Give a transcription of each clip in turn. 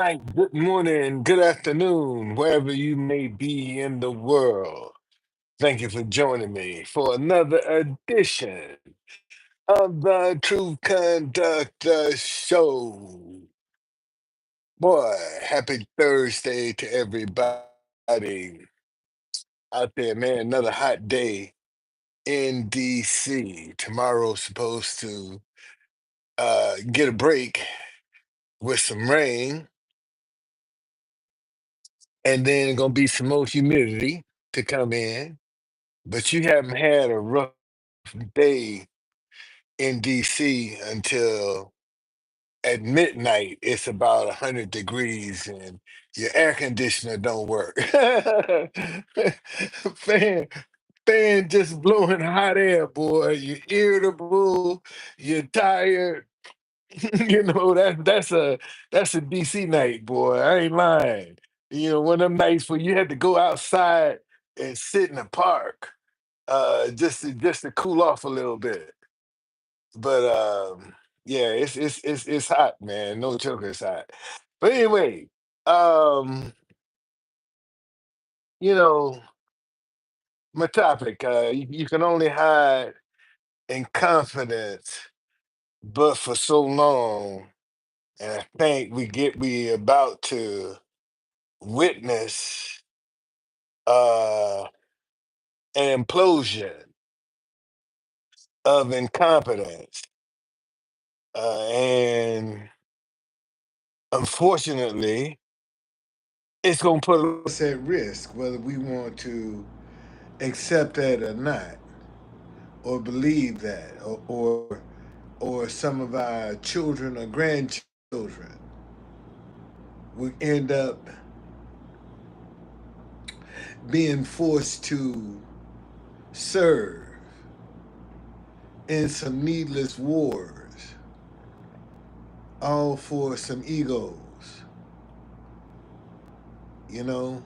Night, good morning, good afternoon, wherever you may be in the world. Thank you for joining me for another edition of the Truth Conductor Show. Boy, happy Thursday to everybody out there, man. Another hot day in DC. Tomorrow's supposed to get a break with some rain, and then gonna be some more humidity to come in. But you haven't had a rough day in DC until at midnight it's about 100 degrees and your air conditioner don't work. fan fan just blowing hot air, boy. You're irritable, you're tired. That's a DC night, boy. I ain't lying. One of them nights where you had to go outside and sit in the park just to cool off a little bit. But yeah, it's hot, man. No joke, it's hot. But anyway, um, you know, my topic, you can only hide in confidence, but for so long. And I think we about to witness uh an implosion of incompetence. And unfortunately, it's going to put us at risk, whether we want to accept that or not, or believe that, or some of our children or grandchildren will end up being forced to serve in some needless wars, all for some egos, you know,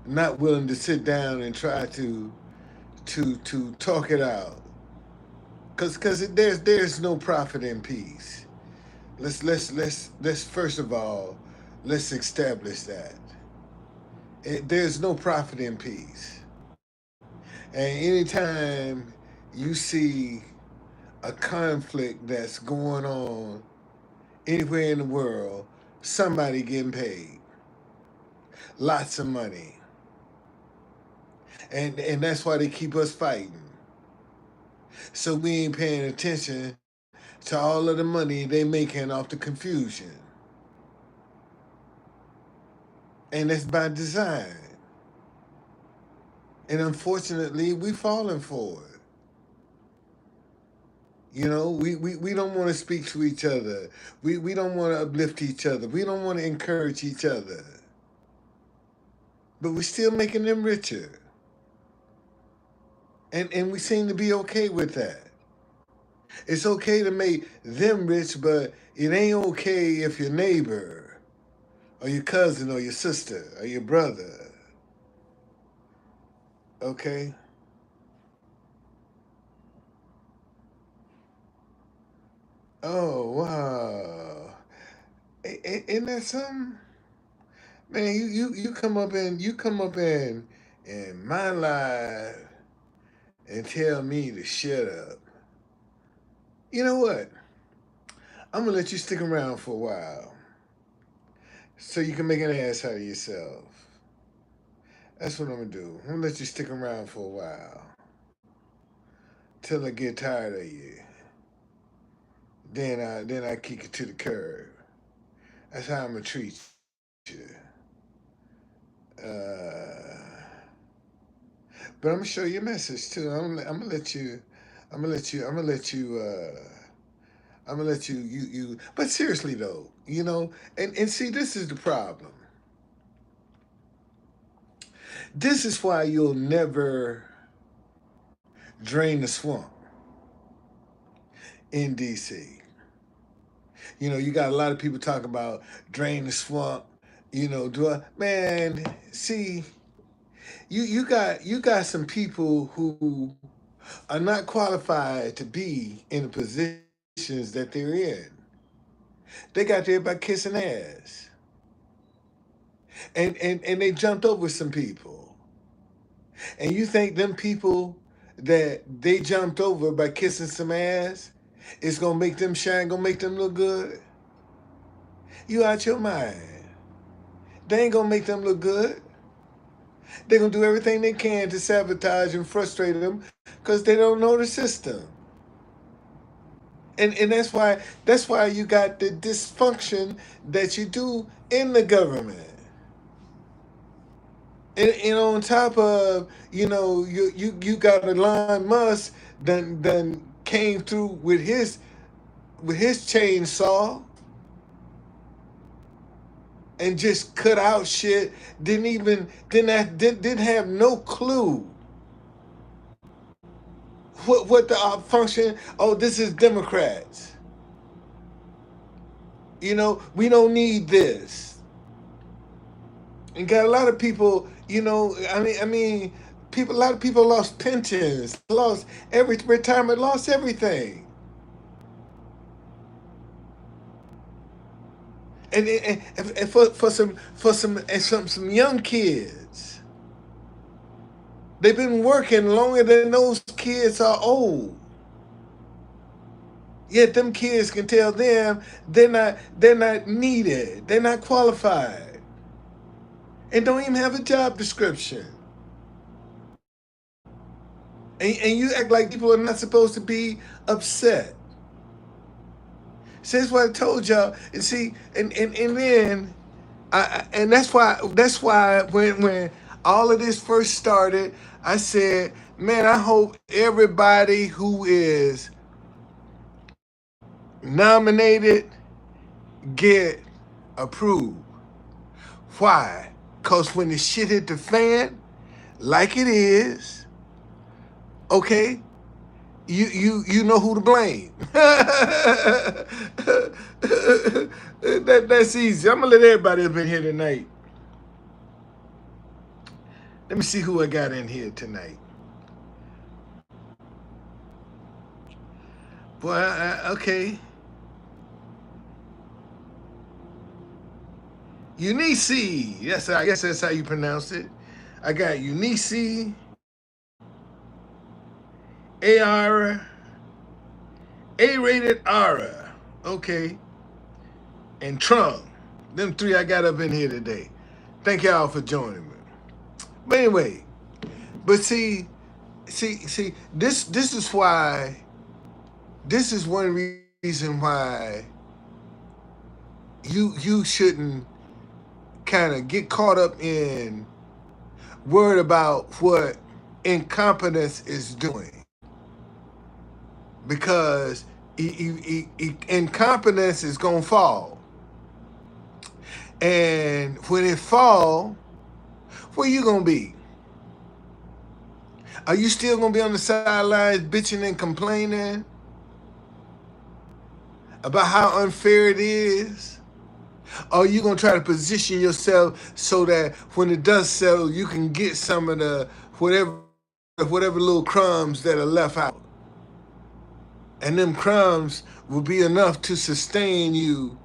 not willing to sit down and try to talk it out, because there's no profit in peace. Let's first of all, let's establish that there's no profit in peace. And anytime you see a conflict that's going on anywhere in the world, somebody getting paid lots of money, and that's why they keep us fighting. So we ain't paying attention to all of the money they making off the confusion, and that's by design. And unfortunately, we falling for it. We don't want to speak to each other. We don't want to uplift each other. We don't want to encourage each other. But we're still making them richer. And we seem to be okay with that. It's okay to make them rich, but it ain't okay if your neighbor or your cousin or your sister or your brother, okay? Oh, wow. Ain't that something? Man, you come up in my life and tell me to shut up. You know what? I'm gonna let you stick around for a while so you can make an ass out of yourself. That's what I'm gonna do. I'm gonna let you stick around for a while till I get tired of you. Then I kick you to the curb. That's how I'm gonna treat you. But I'm gonna show you a message too. I'm gonna let you. I'm gonna let you. I'm gonna let you. I'm gonna let you. But seriously though, and see, this is the problem. This is why you'll never drain the swamp in DC. You got a lot of people talking about drain the swamp. Do I, man? See, you got some people who are not qualified to be in the positions that they're in. They got there by kissing ass. And they jumped over some people. And you think them people that they jumped over by kissing some ass is gonna make them shine, gonna make them look good? You out your mind. They ain't gonna make them look good. They're gonna do everything they can to sabotage and frustrate them because they don't know the system. And that's why you got the dysfunction that you do in the government. And on top of, you got Elon Musk done came through with his chainsaw and just cut out shit. Didn't have no clue what the function. Oh, this is Democrats. We don't need this. And got a lot of people. A lot of people lost pensions, lost every retirement, lost everything. And for some young kids, they've been working longer than those kids are old. Yet them kids can tell them they're not needed, they're not qualified, and don't even have a job description. And you act like people are not supposed to be upset. See, that's what I told y'all. And see, and then and that's why when all of this first started, I said, man, I hope everybody who is nominated get approved. Why? Because when the shit hit the fan, like it is, okay, you know who to blame. That's easy. I'm gonna let everybody up in here tonight. Let me see who I got in here tonight. Boy, okay. Eunice. Yes, I guess that's how you pronounce it. I got Eunice, A-R, A-rated Ara. Okay. And Trump. Them three I got up in here today. Thank y'all for joining me. But anyway, see, this is why, this is one reason why you shouldn't kind of get caught up in worried about what incompetence is doing, because incompetence is gonna fall, and when it fall, where you gonna be? Are you still gonna be on the sidelines bitching and complaining about how unfair it is? Or are you gonna try to position yourself so that when it does settle, you can get some of the whatever little crumbs that are left out? And them crumbs will be enough to sustain you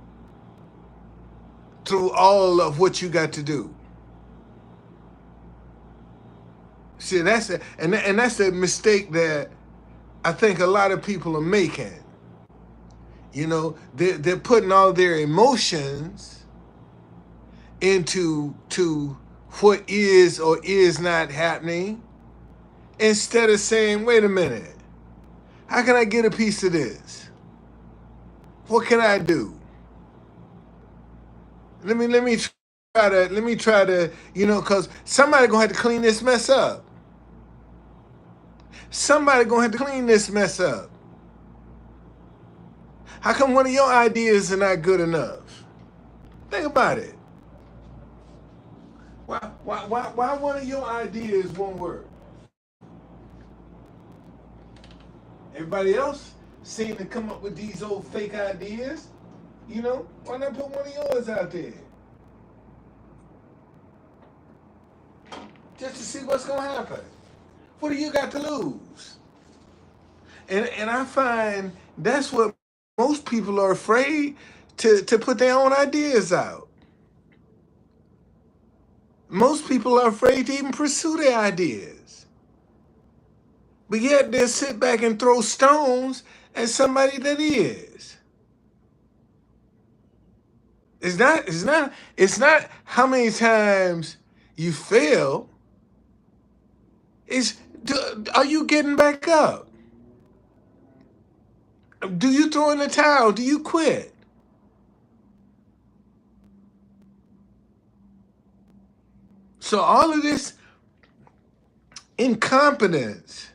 through all of what you got to do. See, that's a mistake that I think a lot of people are making. They're putting all their emotions into what is or is not happening, instead of saying, wait a minute, how can I get a piece of this? What can I do? Let me try to, because somebody gonna have to clean this mess up. Somebody gonna have to clean this mess up. How come one of your ideas are not good enough? Think about it. Why one of your ideas won't work? Everybody else seem to come up with these old fake ideas. Why not put one of yours out there? Just to see what's gonna happen. What do you got to lose? And I find that's what most people are afraid to put their own ideas out. Most people are afraid to even pursue their ideas. But yet they'll sit back and throw stones at somebody that is. It's not how many times you fail. It's, are you getting back up? Do you throw in the towel? Do you quit? So all of this incompetence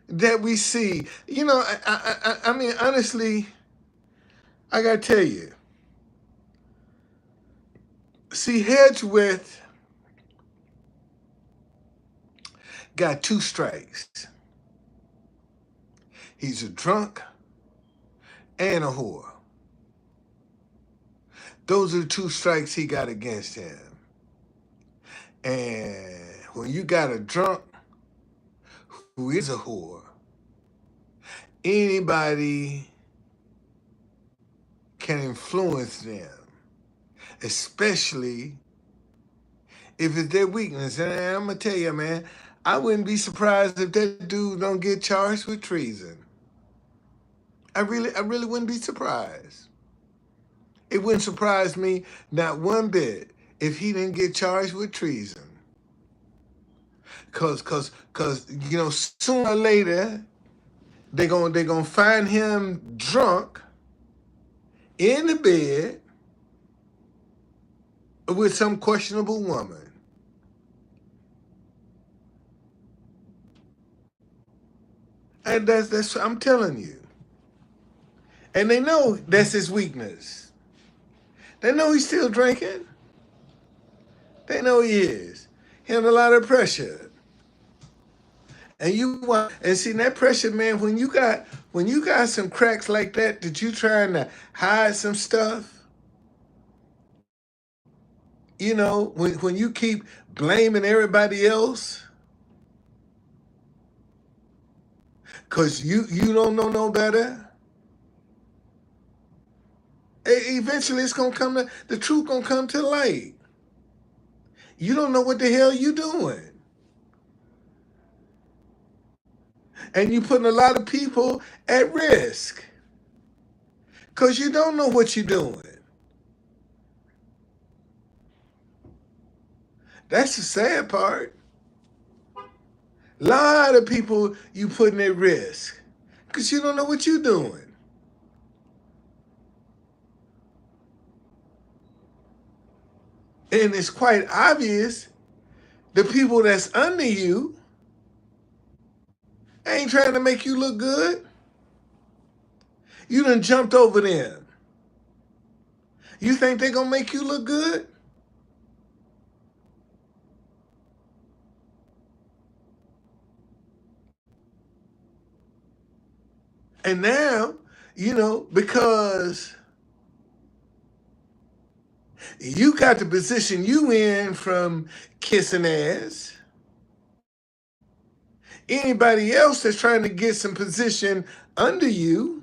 that we see, I mean, honestly, I gotta tell you, see, Hedgewith got two strikes. He's a drunk and a whore. Those are the two strikes he got against him. And when you got a drunk who is a whore, anybody can influence them, especially if it's their weakness. And I'm gonna tell you, man, I wouldn't be surprised if that dude don't get charged with treason. I really wouldn't be surprised. It wouldn't surprise me not one bit if he didn't get charged with treason. Cause sooner or later they're gonna find him drunk in the bed with some questionable woman. And that's I'm telling you. And they know that's his weakness. They know he's still drinking. They know he is. He under a lot of pressure. And see that pressure, man, when you got some cracks like that you trying to hide some stuff, when you keep blaming everybody else, cause you don't know no better. Eventually it's gonna the truth gonna come to light. You don't know what the hell you doing. And you're putting a lot of people at risk. Because you don't know what you're doing. That's the sad part. A lot of people you putting at risk. Because you don't know what you're doing. And it's quite obvious the people that's under you ain't trying to make you look good. You done jumped over them. You think they're going to make you look good? And now, because you got the position you in from kissing ass, anybody else that's trying to get some position under you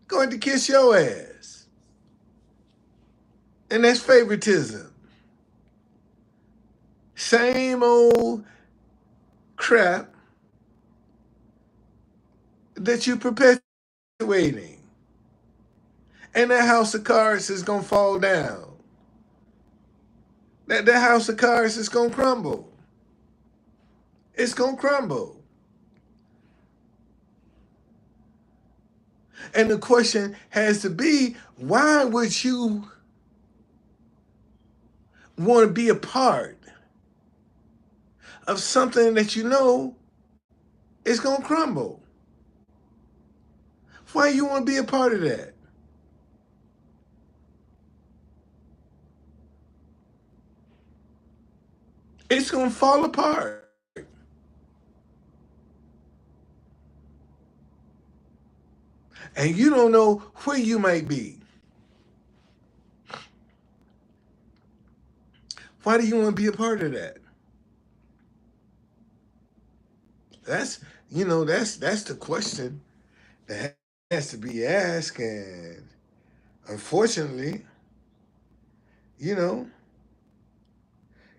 going to kiss your ass. And that's favoritism. Same old crap that you perpetuating. And that house of cards is going to fall down. That house of cards is going to crumble. It's going to crumble. And the question has to be, why would you want to be a part of something that you know is going to crumble? Why you want to be a part of that? It's going to fall apart. And you don't know where you might be. Why do you want to be a part of that? That's the question that has to be asked, and unfortunately, you know,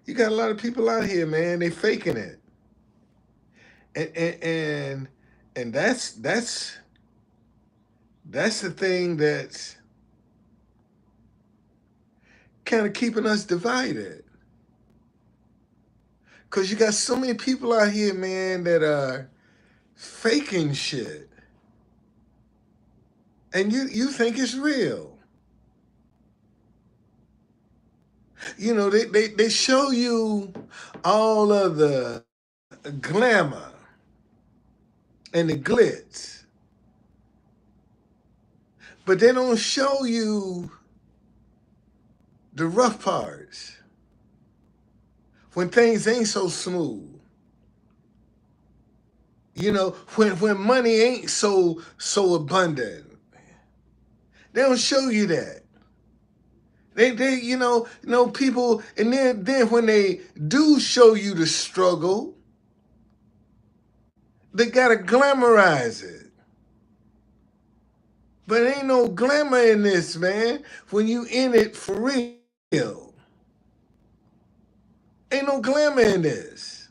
you got a lot of people out here, man. They faking it, and and that's the thing that's kind of keeping us divided. Cause you got so many people out here, man, that are faking shit, and you think it's real. You know, they show you all of the glamour and the glitz, but they don't show you the rough parts when things ain't so smooth. You know, when money ain't so abundant, they don't show you that. They people, and then when they do show you the struggle, they gotta glamorize it. But ain't no glamour in this, man. When you in it for real, ain't no glamour in this.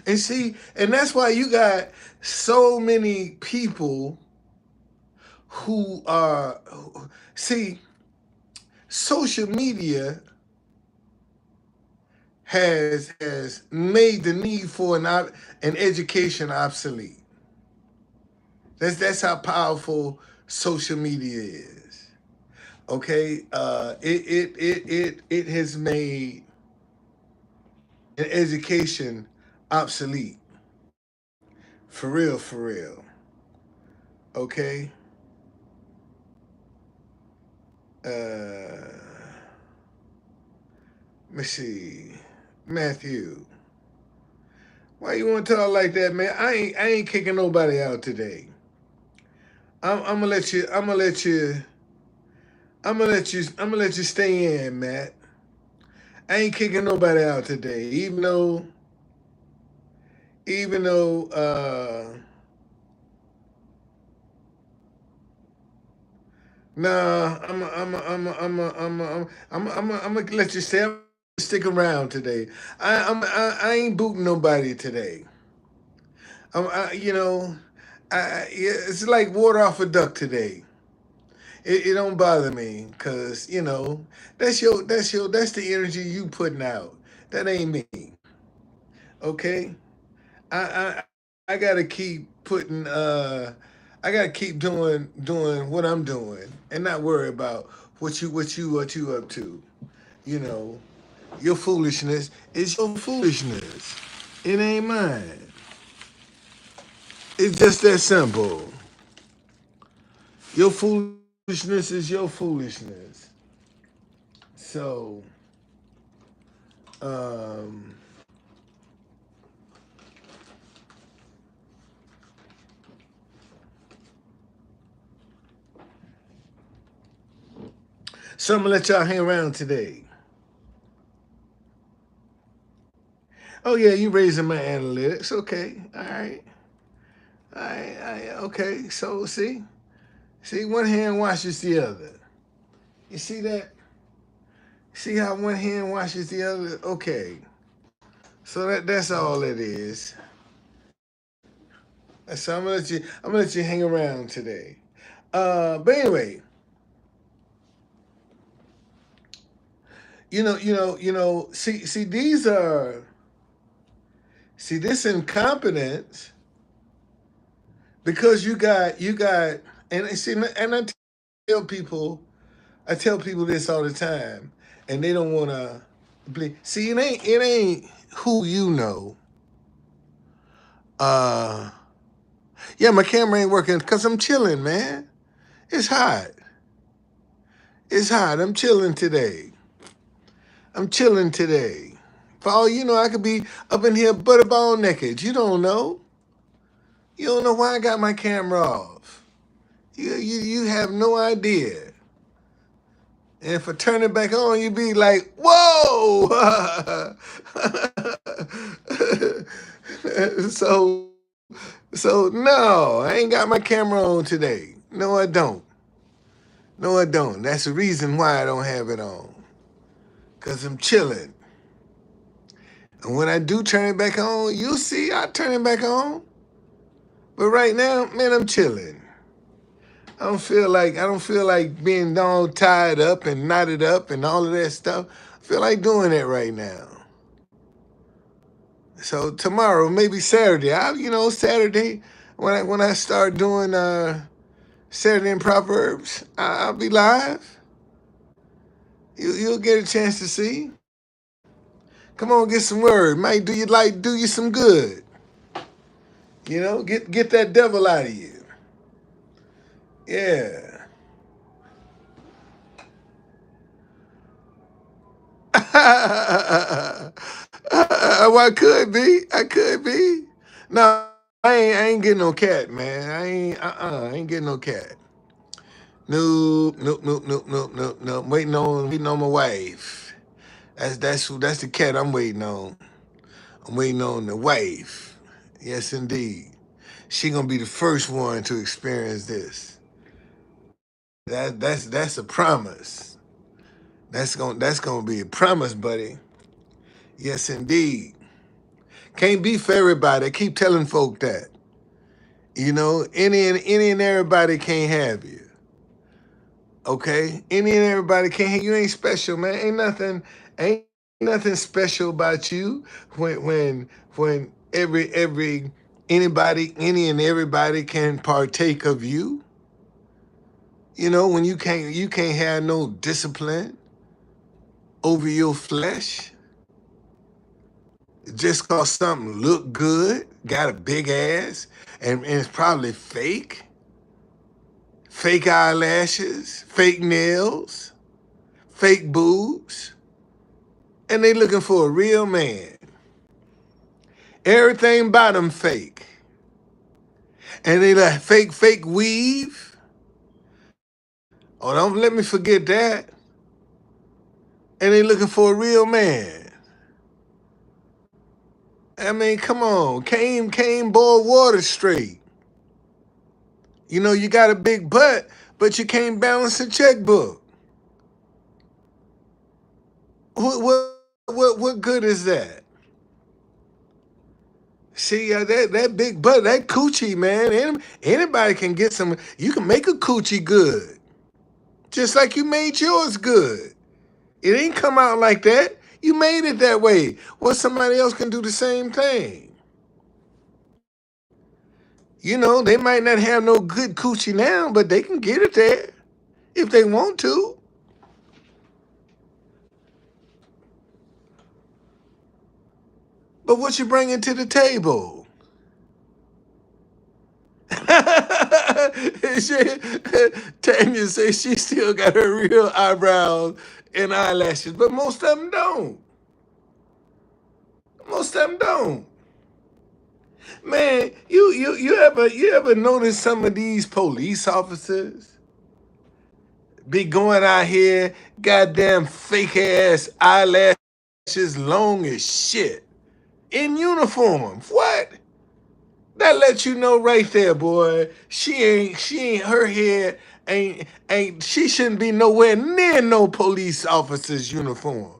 And see, and that's why you got so many people who are, see, social media has made the need for an education obsolete. That's how powerful social media is. Okay, it has made an education obsolete. For real, for real. Okay. Let me see, Matthew. Why you want to talk like that, man? I ain't kicking nobody out today. I'm gonna let you. I'm gonna let you. I'm gonna let you. I'm gonna let you stay in, Matt. I ain't kicking nobody out today, even though. Nah, I'm gonna let you stay. I'm gonna stick around today. I ain't booting nobody today. You know, yeah, it's like water off a duck today. It don't bother me because that's the energy you putting out. That ain't me. Okay, I I gotta keep putting I gotta keep doing what I'm doing and not worry about what you up to. You know, your foolishness is your foolishness. It ain't mine. It's just that simple. Your foolishness is your foolishness. So, um, so I'm gonna let y'all hang around today. Oh yeah, you raising my analytics. Okay, all right, okay. So see, one hand washes the other. You see that? See how one hand washes the other? Okay. So that's all it is. So I'm gonna let you hang around today. But anyway, see this incompetence because you got and see and tell people I tell people this all the time, and they don't want to believe. See, it ain't who you know. Uh, yeah, my camera ain't working because I'm chilling, man. It's hot. It's hot. I'm chilling today. I'm chilling today. For all you know, I could be up in here butterball naked. You don't know. You don't know why I got my camera off. You have no idea. And if I turn it back on, you'd be like, whoa! So So no, I ain't got my camera on today. No, I don't. No, I don't. That's the reason why I don't have it on. Cause I'm chilling. And when I do turn it back on, you'll see I turn it back on. But right now, man, I'm chilling. I don't feel like being all tied up and knotted up and all of that stuff. I feel like doing that right now. So tomorrow, maybe Saturday. Saturday when I start doing Saturday in Proverbs, I'll be live. You'll get a chance to see. Come on, get some word. Might do you some good. Get that devil out of you. Yeah. Well, I could be. I could be. No, I ain't getting no cat, man. I ain't getting no cat. Nope, nope, nope, nope, nope, nope, nope. Waiting on my wife. That's the cat I'm waiting on. I'm waiting on the wife. Yes, indeed. She gonna be the first one to experience this. That's a promise. That's gonna be a promise, buddy. Yes, indeed. Can't be for everybody. I keep telling folk that. Any and everybody can't have you. Okay? Any and everybody can't have you. Ain't special, man. Ain't nothing special about you when any and everybody can partake of you. When you can't have no discipline over your flesh just cause something look good, got a big ass, and it's probably fake eyelashes, fake nails, fake boobs, and they looking for a real man. Everything about them fake. And they like fake weave. Oh, don't let me forget that. And they looking for a real man. I mean, come on. Came boil water straight. You got a big butt, but you can't balance a checkbook. What good is that? See, that big butt, that coochie, man. Anybody can get some. You can make a coochie good, just like you made yours good. It ain't come out like that. You made it that way. Well, somebody else can do the same thing. They might not have no good coochie now, but they can get it there if they want to. But what you bringing to the table? Tanya says she still got her real eyebrows and eyelashes, but most of them don't. Most of them don't. Man, you ever notice some of these police officers be going out here, goddamn fake ass eyelashes long as shit, in uniform? What? That lets you know right there, boy. She ain't her hair ain't she shouldn't be nowhere near no police officer's uniform.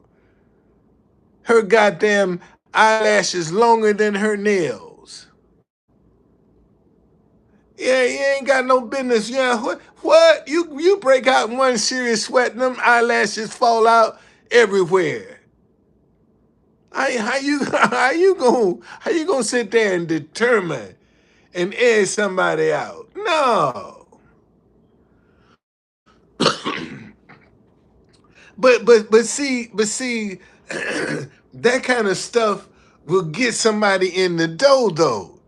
Her goddamn eyelashes longer than her nails. Yeah, you ain't got no business. Yeah, what? You break out in one serious sweat, and them eyelashes fall out everywhere. How you gonna sit there and determine and edge somebody out? No. But see, that kind of stuff will get somebody in the door though.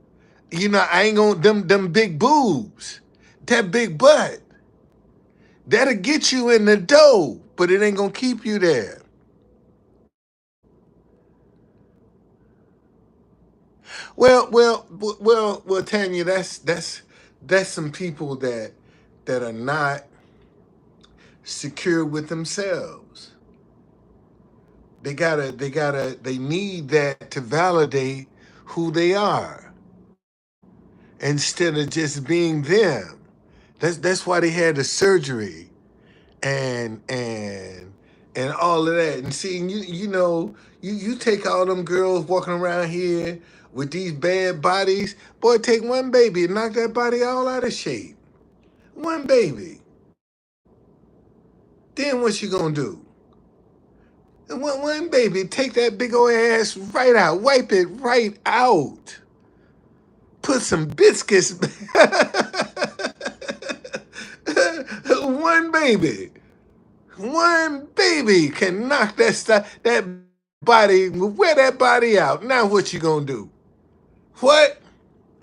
I ain't gonna them big boobs, that big butt. That'll get you in the door, but it ain't gonna keep you there. Well, Tanya, that's some people that are not secure with themselves. They need that to validate who they are. instead of just being them. That's why they had the surgery and all of that. And see, you take all them girls walking around here with these bad bodies, boy, take one baby and knock that body all out of shape. One baby. Then what you gonna do? And one baby, take that big old ass right out, wipe it right out. Put some biscuits. One baby. One baby can knock that body, wear that body out. Now what you gonna do? What?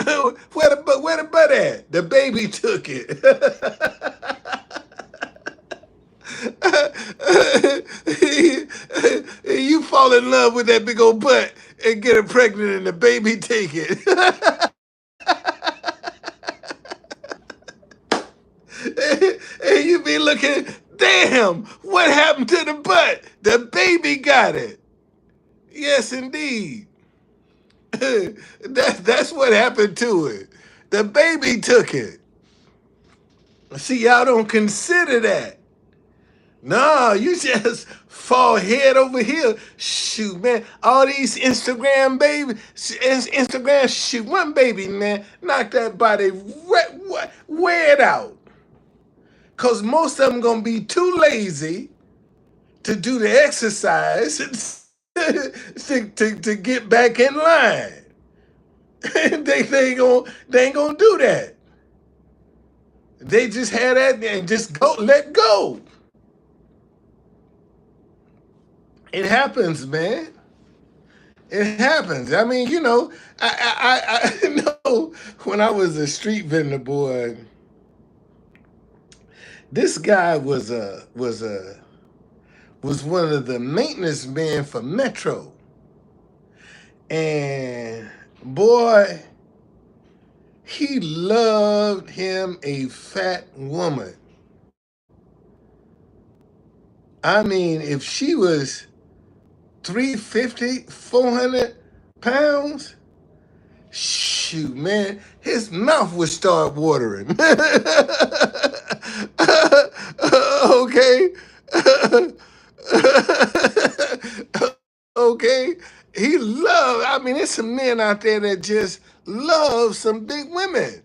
Where the butt at? The baby took it. You fall in love with that big old butt and get her pregnant and the baby take it. And you be looking, damn, what happened to the butt? The baby got it. Yes, indeed. That's what happened to it. The baby took it. See, y'all don't consider that. No, you just fall head over here. Shoot, man. All these Instagram, shoot, one baby, man. Knock that body, wear it out. Because most of them going to be too lazy to do the exercise to get back in line. they ain't gonna do that. They just had that and just let go. It happens, man. It happens. I mean, I know when I was a street vendor, boy, this guy was one of the maintenance men for Metro. And boy, he loved him a fat woman. I mean, if she was 350, 400 pounds, shoot, man, his mouth would start watering. Okay. Okay. I mean, there's some men out there that just love some big women.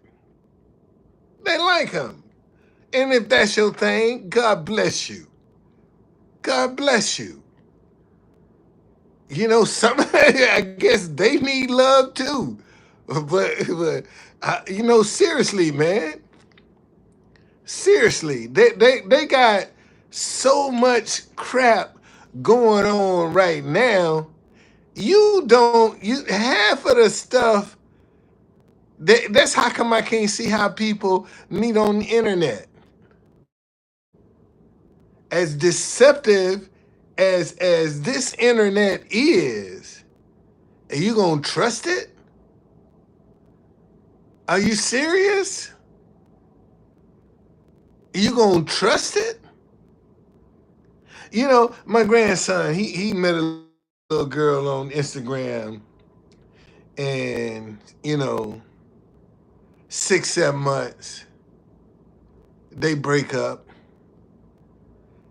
They like them. And if that's your thing, God bless you. God bless you. Some I guess they need love too. But seriously, man. Seriously, they got so much crap going on right now. You half of the stuff. That's how come I can't see how people meet on the internet. As deceptive as this internet is, are you gonna trust it? Are you serious? Are you gonna trust it? My grandson, he met a little girl on Instagram, and 6, 7 months, they break up.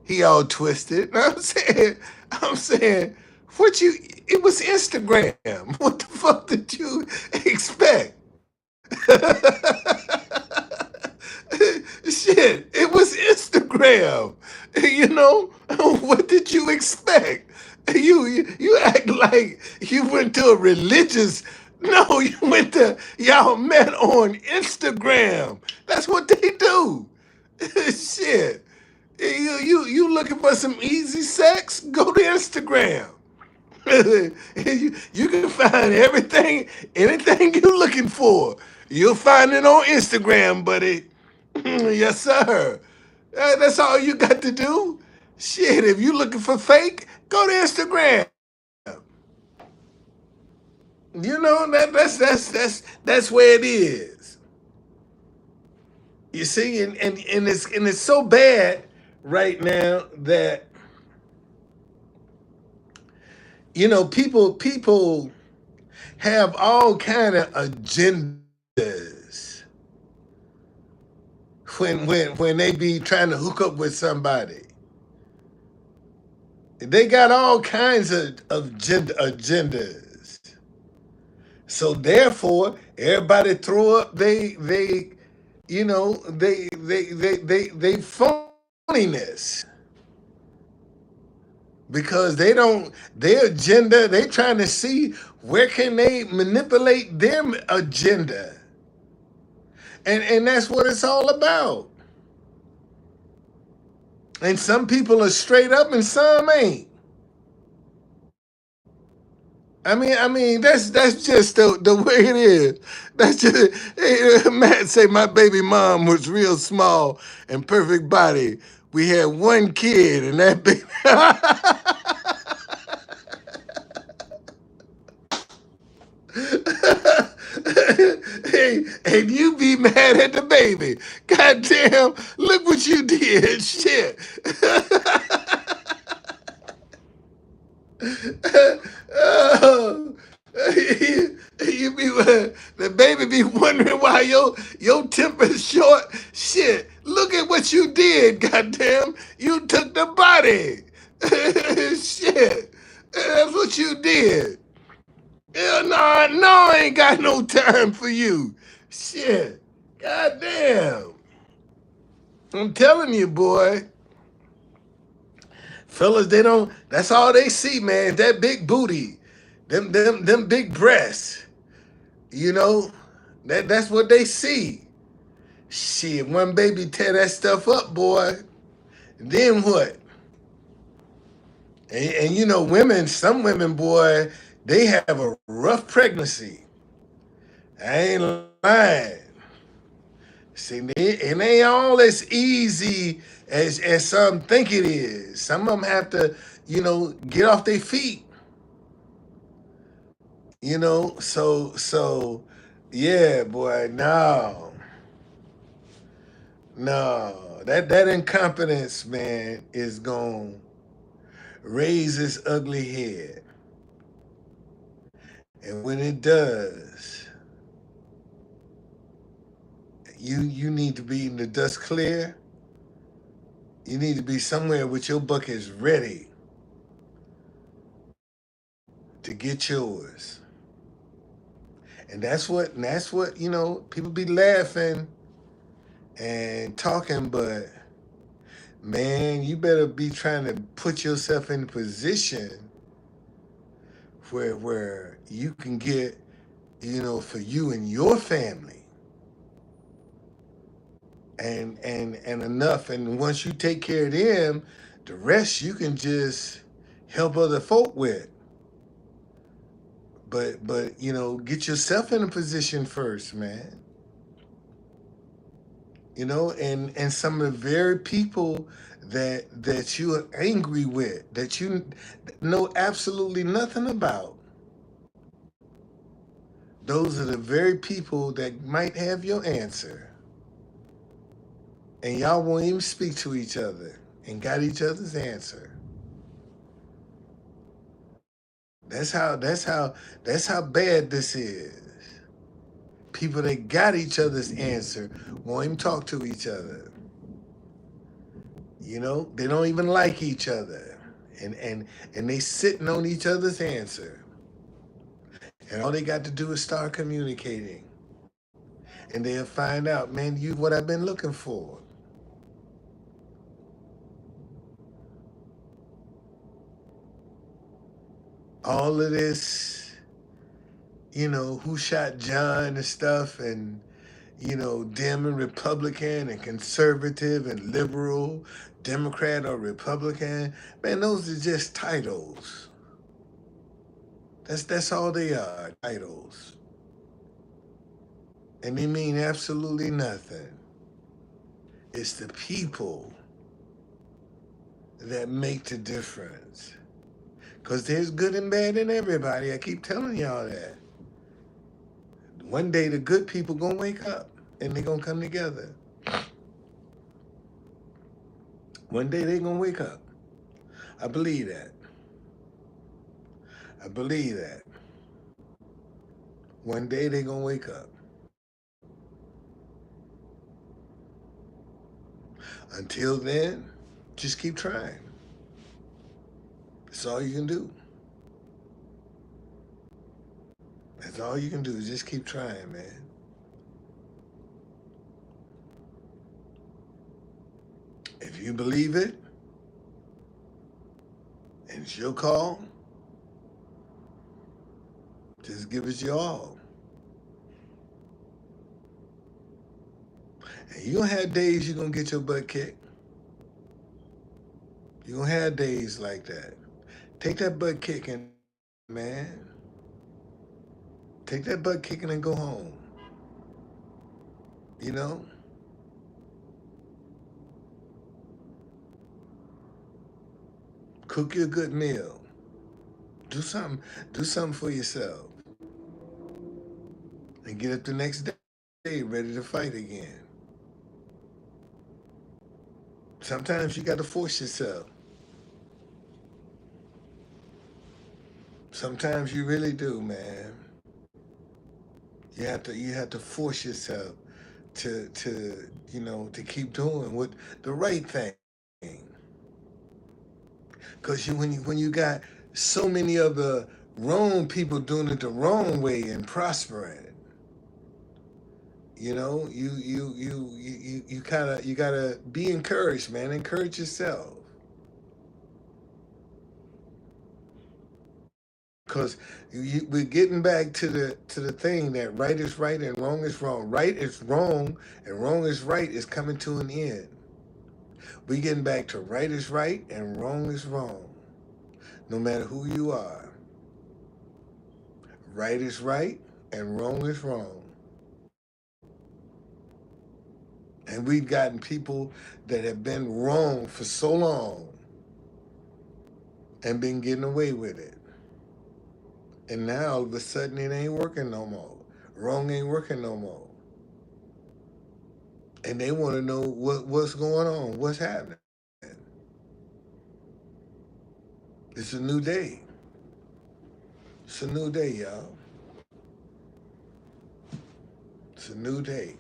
He all twisted. I'm saying, it was Instagram. What the fuck did you expect? Shit, it was Instagram. What did you expect? You act like you went to a religious. No, y'all met on Instagram. That's what they do. Shit. You looking for some easy sex? Go to Instagram. You can find anything you're looking for. You'll find it on Instagram, buddy. Yes, sir. That's all you got to do. Shit, if you looking for fake, go to Instagram. That's where it is. You see, and it's so bad right now that people have all kind of agendas. when they be trying to hook up with somebody. They got all kinds of agendas. So therefore, everybody throw up they phoniness because they don't their agenda. They trying to see where can they manipulate their agenda, and that's what it's all about. And some people are straight up, and some ain't. I mean, that's just the way it is. That's just Matt say my baby mom was real small and perfect body. We had one kid, and that baby. Hey, and you be mad at the baby. Goddamn, look what you did. Shit. Oh, you be the baby be wondering why your temper's short. Shit, look at what you did. Goddamn, you took the body. Shit, that's what you did. Hell no, no, I ain't got no time for you. Shit, goddamn. I'm telling you, boy. Fellas, they don't. That's all they see, man. That big booty, them big breasts. You know, that's what they see. Shit, one baby tear that stuff up, boy. Then what? And you know, some women, boy, they have a rough pregnancy. I ain't lying. See, it ain't all as easy as some think it is. Some of them have to, get off their feet. So yeah, boy, no, that incompetence, man, is gonna raise its ugly head, and when it does, you need to be in the dust clear. You need to be somewhere with your buckets ready to get yours. And that's what people be laughing and talking, but man, you better be trying to put yourself in a position where you can get, for you and your family, and enough. And once you take care of them, the rest you can just help other folk with. But get yourself in a position first, man. And some of the very people that you are angry with, that you know absolutely nothing about, those are the very people that might have your answer, and y'all won't even speak to each other and got each other's answer. That's how bad this is. People that got each other's answer won't even talk to each other. They don't even like each other, and they sitting on each other's answer. And all they got to do is start communicating, and they'll find out, man, you what I've been looking for. All of this, who shot John and stuff, and Dem and Republican and conservative and liberal, Democrat or Republican. Man, those are just titles. That's all they are, titles. And they mean absolutely nothing. It's the people that make the difference. Because there's good and bad in everybody. I keep telling y'all that. One day the good people gonna wake up and they gonna come together. One day they gonna wake up. I believe that. I believe that. One day they gonna wake up. Until then, just keep trying. That's all you can do. That's all you can do is just keep trying, man. If you believe it and it's your call, just give it your all. And you're gonna have days you're gonna get your butt kicked. You're gonna have days like that. Take that butt kicking, man. Take that butt kicking and go home. You know? Cook you a good meal. Do something. Do something for yourself. And get up the next day ready to fight again. Sometimes you got to force yourself. Sometimes you really do, man. You have to force yourself to keep doing what the right thing. Because when you got so many other wrong people doing it the wrong way and prospering, you gotta be encouraged, man. Encourage yourself. Because we're getting back to the thing that right is right and wrong is wrong. Right is wrong and wrong is right is coming to an end. We're getting back to right is right and wrong is wrong. No matter who you are, right is right and wrong is wrong. And we've gotten people that have been wrong for so long and been getting away with it. And now all of a sudden it ain't working no more. Wrong ain't working no more. And they want to know what's going on, what's happening. It's a new day. It's a new day, y'all. It's a new day.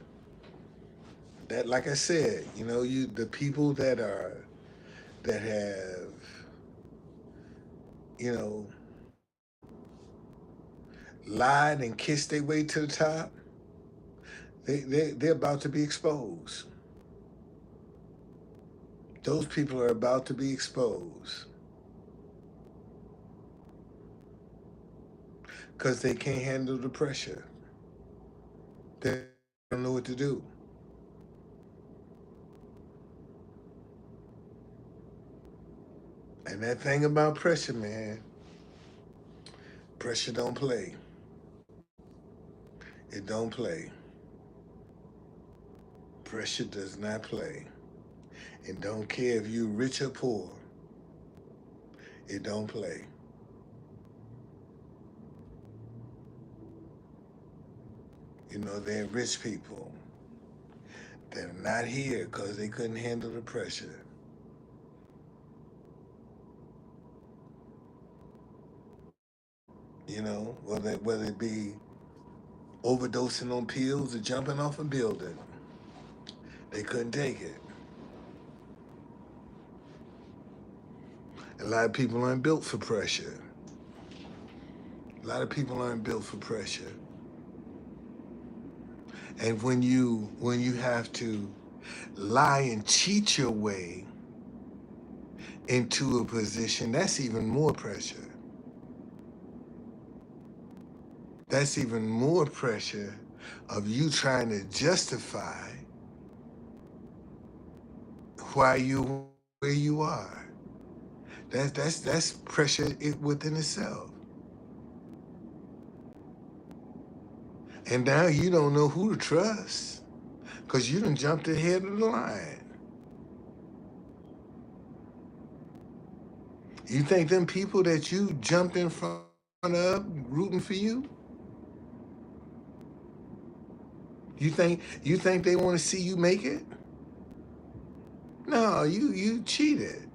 That, like I said, the people that have, you know, lied and kissed their way to the top, they're about to be exposed. Those people are about to be exposed because they can't handle the pressure. They don't know what to do. And that thing about pressure, man, pressure don't play. It don't play. Pressure does not play. And don't care if you rich or poor. It don't play. They're rich people that are not here because they couldn't handle the pressure. Whether it be overdosing on pills or jumping off a building. They couldn't take it. A lot of people aren't built for pressure. A lot of people aren't built for pressure. And when you have to lie and cheat your way into a position, that's even more pressure. That's even more pressure of you trying to justify why you where you are. That's pressure within itself. And now you don't know who to trust because you done jumped ahead of the line. You think them people that you jumped in front of rooting for you? You think they want to see you make it? No, you cheated.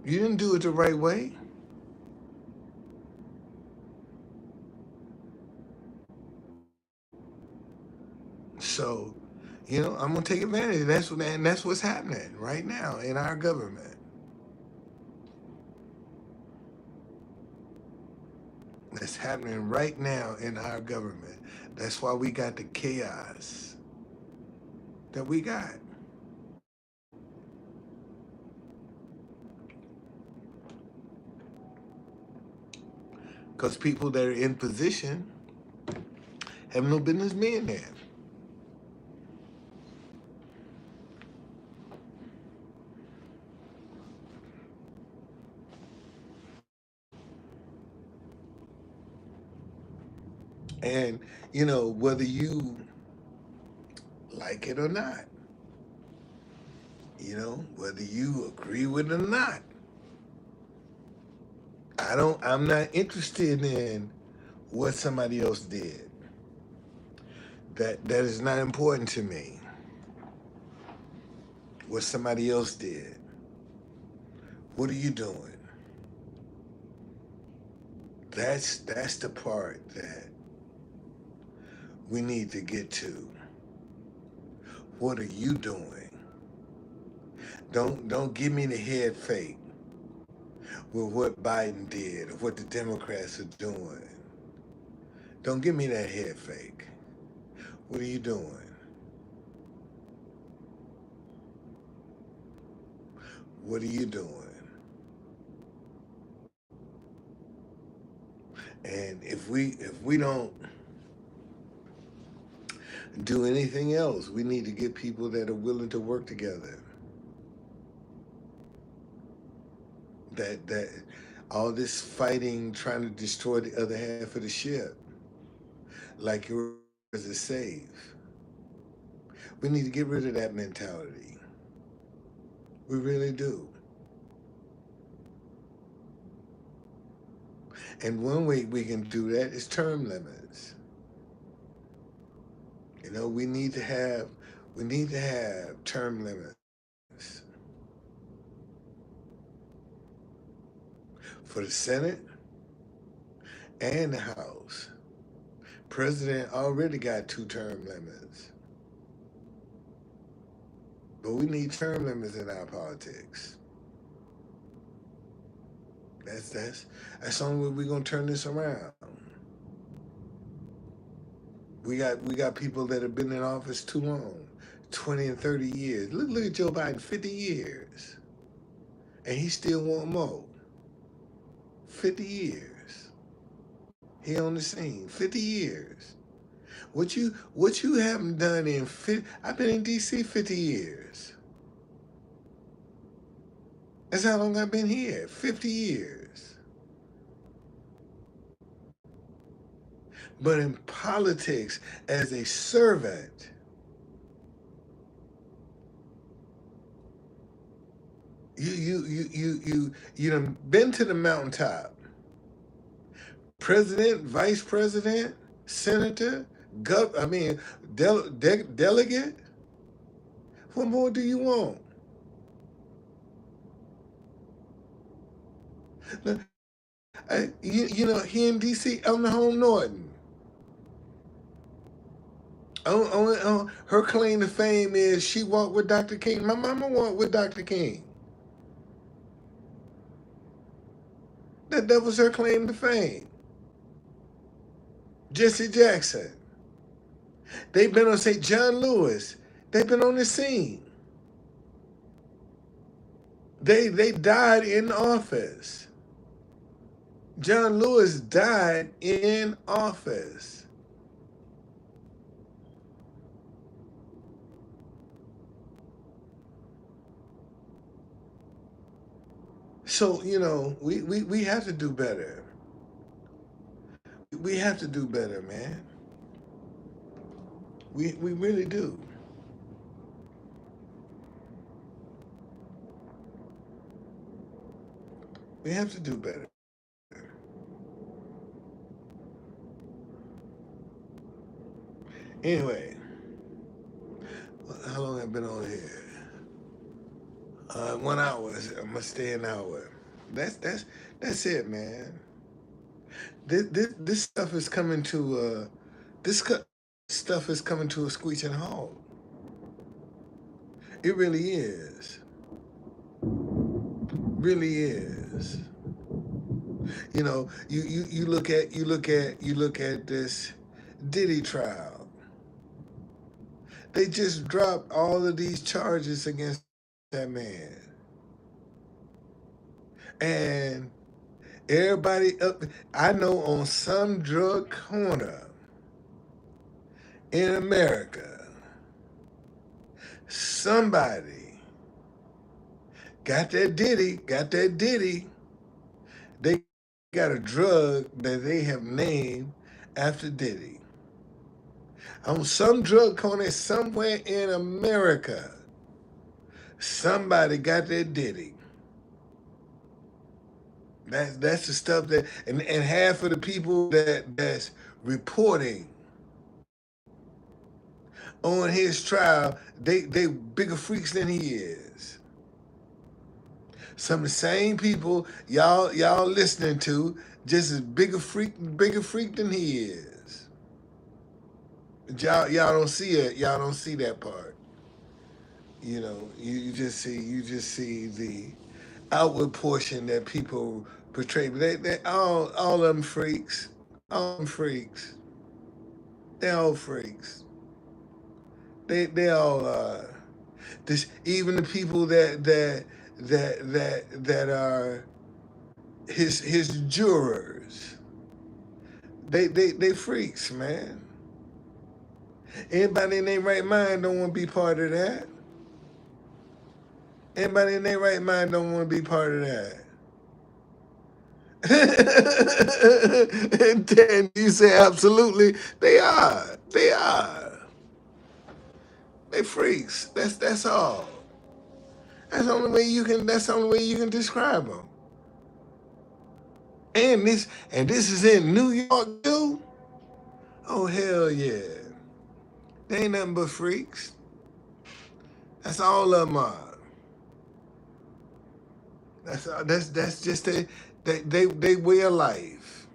You didn't do it the right way. So I'm gonna take advantage. And that's what's happening right now in our government. That's happening right now in our government. That's why we got the chaos that we got. Because people that are in position have no business being there. And, whether you like it or not, whether you agree with it or not, I'm not interested in what somebody else did. That is not important to me. What somebody else did. What are you doing? That's the part that we need to get to. What are you doing? Don't give me the head fake with what Biden did or what the Democrats are doing. Don't give me that head fake. What are you doing? What are you doing? And if we don't do anything else, we need to get people that are willing to work together. That all this fighting, trying to destroy the other half of the ship, like yours is safe. We need to get rid of that mentality. We really do. And one way we can do that is term limits. We need to have term limits for the Senate and the House. President already got 2 term limits, but we need term limits in our politics. That's the only way we're gonna turn this around. We got people that have been in office too long, 20 and 30 years. Look at Joe Biden, 50 years, and he still want more. 50 years. He on the scene. 50 years. What you haven't done in 50, I've been in DC 50 years. That's how long I've been here. 50 years. But in politics, as a servant, you done been to the mountaintop. President, vice president, senator, delegate. What more do you want? Here in DC, on the home Norton. Her claim to fame is she walked with Dr. King. My mama walked with Dr. King. That was her claim to fame. Jesse Jackson. They've been on, say, John Lewis. They've been on the scene. They died in office. John Lewis died in office. So, we have to do better. We have to do better, man. We really do. We have to do better. Anyway, how long have I been on here? 1 hour. I'm gonna stay an hour. That's it, man. This stuff is coming to this stuff is coming to a screeching halt. It really is. Really is. You look at this Diddy trial. They just dropped all of these charges against that man. And everybody up, I know on some drug corner in America, somebody got that Diddy. They got a drug that they have named after Diddy. On some drug corner somewhere in America, somebody got that Diddy. That's the stuff that, and half of the people that's reporting on his trial, they bigger freaks than he is. Some of the same people y'all listening to, just as bigger freak than he is. But y'all don't see it. Y'all don't see that part. You just see the outward portion that people portray. But they all of them freaks. All of them freaks. They all freaks. They all this, even the people that are his jurors. They freaks, man. Anybody in their right mind don't want to be part of that. Anybody in their right mind don't want to be part of that. And you say absolutely, they are. They are. They freaks. That's all. That's the only way you can. That's the only way you can describe them. And this is in New York too. Oh hell yeah! They ain't nothing but freaks. That's all of them are. That's just they way of life.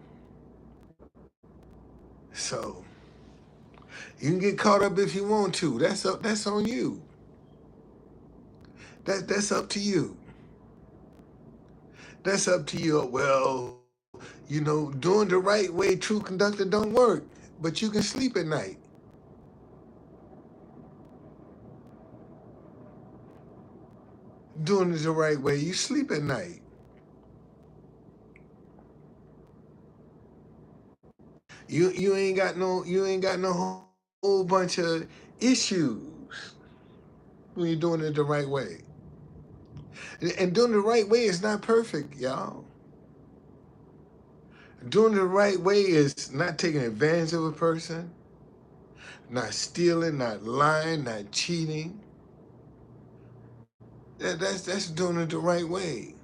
So you can get caught up if you want to. That's on you. That's up to you. That's up to you. Well, doing the right way, true conductor don't work, but you can sleep at night. Doing it the right way, you sleep at night. You ain't got no whole bunch of issues when you're doing it the right way. And doing the right way is not perfect, y'all. Doing it the right way is not taking advantage of a person, not stealing, not lying, not cheating. That's doing it the right way.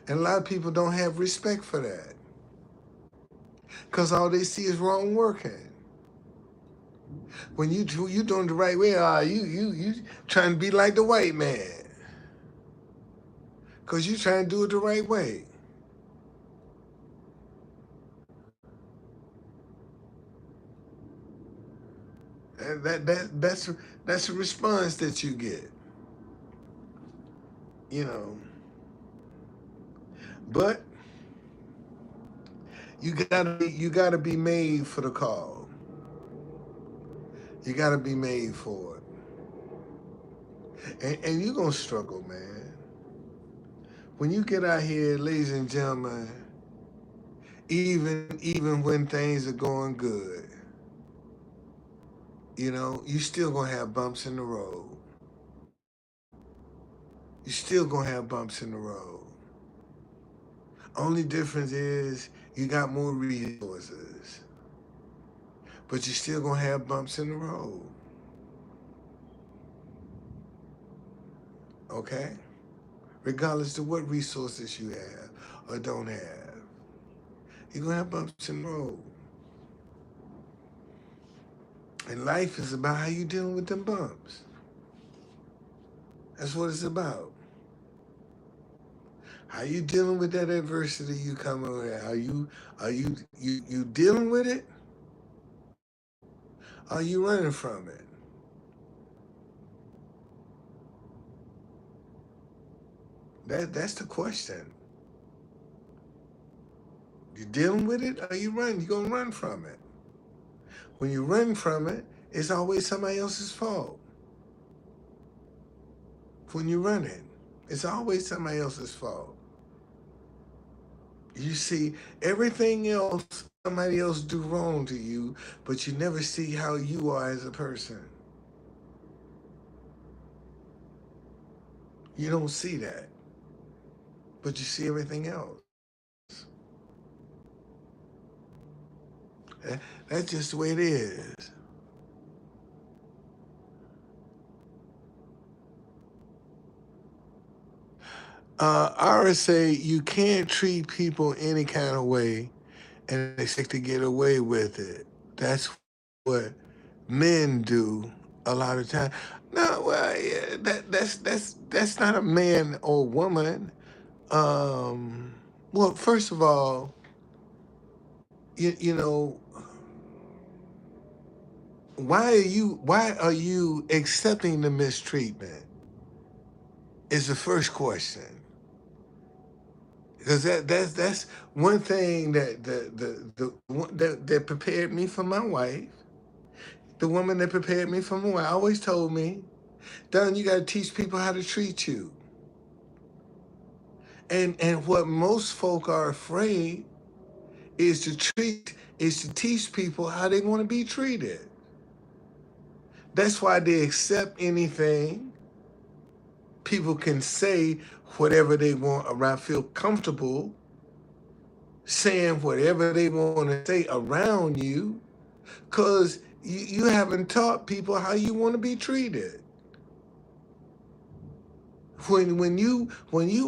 And a lot of people don't have respect for that because all they see is wrong working. When you doing the right way, you trying to be like the white man because you trying to do it the right way. And that's a response that you get, you know. But you gotta be made for the call. You gotta be made for it, and you're gonna struggle, man. When you get out here, ladies and gentlemen, even when things are going good, you still gonna have bumps in the road. You still gonna have bumps in the road. Only difference is you got more resources, but you still gonna have bumps in the road. Okay, regardless of what resources you have or don't have, you're gonna have bumps in the road. And life is about how you dealing with them bumps. That's what it's about. How you dealing with that adversity you coming with? Are you dealing with it? Are you running from it? That's the question. You dealing with it or you run? You gonna run from it. When you run from it, it's always somebody else's fault. When you're running, it's always somebody else's fault. You see everything else somebody else do wrong to you, but you never see how you are as a person. You don't see that, but you see everything else. That's just the way it is. I would say you can't treat people any kind of way and expect to get away with it. That's what men do a lot of time. No, well, yeah, that's not a man or woman. Well, first of all, you know, why are you accepting the mistreatment? Is the first question. Because that's one thing that that prepared me for my wife. The woman that prepared me for my wife always told me, "Don, you got to teach people how to treat you." And what most folk are afraid is to teach people how they want to be treated. That's why they accept anything. People can say whatever they want around, feel comfortable saying whatever they want to say around you, because you haven't taught people how you want to be treated. When you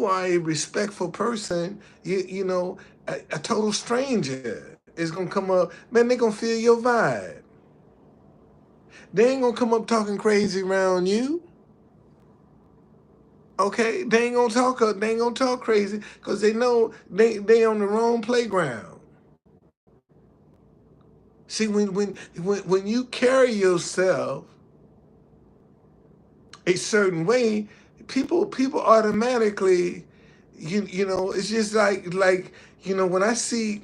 are a respectful person, a total stranger is gonna come up, man, they gonna feel your vibe. They ain't gonna come up talking crazy around you. Okay, they ain't gonna talk crazy because they know they on the wrong playground. See, when you carry yourself a certain way, people automatically, it's just like when I see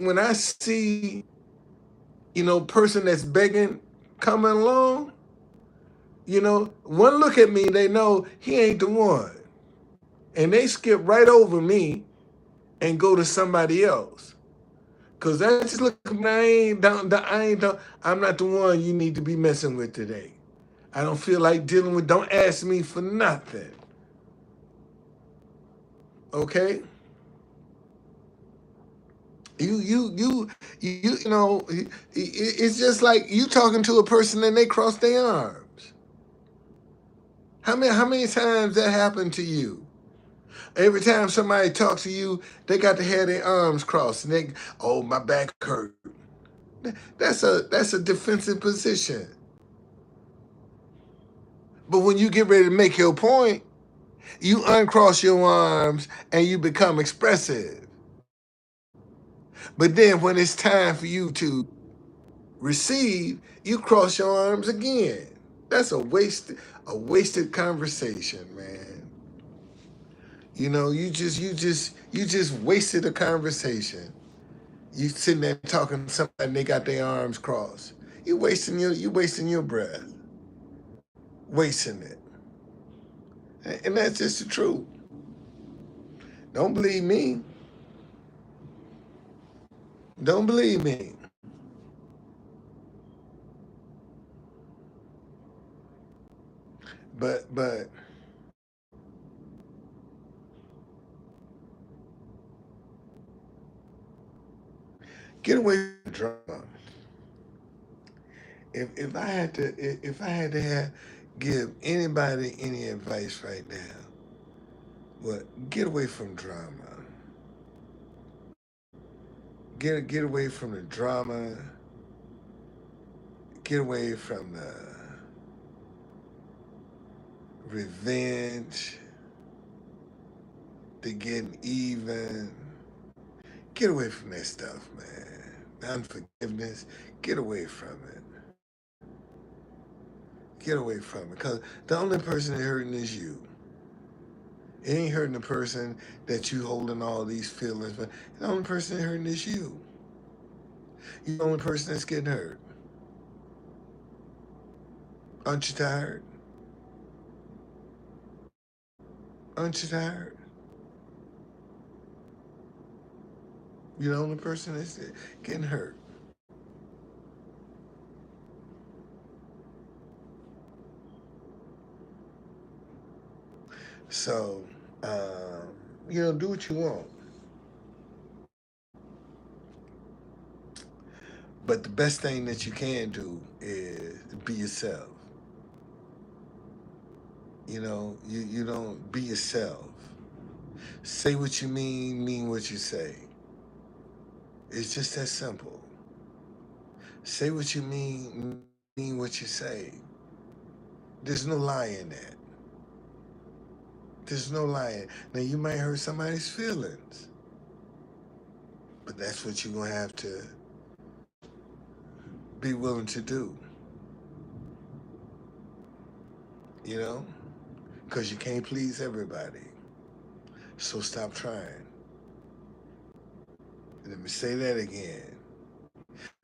person that's begging coming along, one look at me, they know he ain't the one, and they skip right over me and go to somebody else. Cause I just look, I'm not the one you need to be messing with today. I don't feel like dealing with. Don't ask me for nothing. Okay. It's just like you talking to a person and they cross their arms. How many times that happened to you? Every time somebody talks to you, they got to have their arms crossed and they, oh, my back hurt. That's a defensive position. But when you get ready to make your point, you uncross your arms and you become expressive. But then when it's time for you to receive, you cross your arms again. That's a wasted conversation, man. You just wasted a conversation. You sitting there talking to somebody and they got their arms crossed. You wasting your breath, wasting it. And that's just the truth. Don't believe me. Don't believe me. But get away from drama. If I had to give anybody any advice right now, well, get away from drama. Get away from the drama. Get away from the revenge, the getting even. Get away from that stuff, man. Unforgiveness. Get away from it. Get away from it. Because the only person hurting is you. It ain't hurting the person that you holding all these feelings, but the only person that hurting is you. You're the only person that's getting hurt. Aren't you tired? Aren't you tired? You're the only person that's getting hurt. So, um, do what you want. But the best thing that you can do is be yourself. You don't be yourself. Say what you mean what you say. It's just that simple. Say what you mean what you say. There's no lie in that. There's no lying. Now you might hurt somebody's feelings, but that's what you're gonna have to be willing to do. You know, because you can't please everybody. So stop trying. Let me say that again.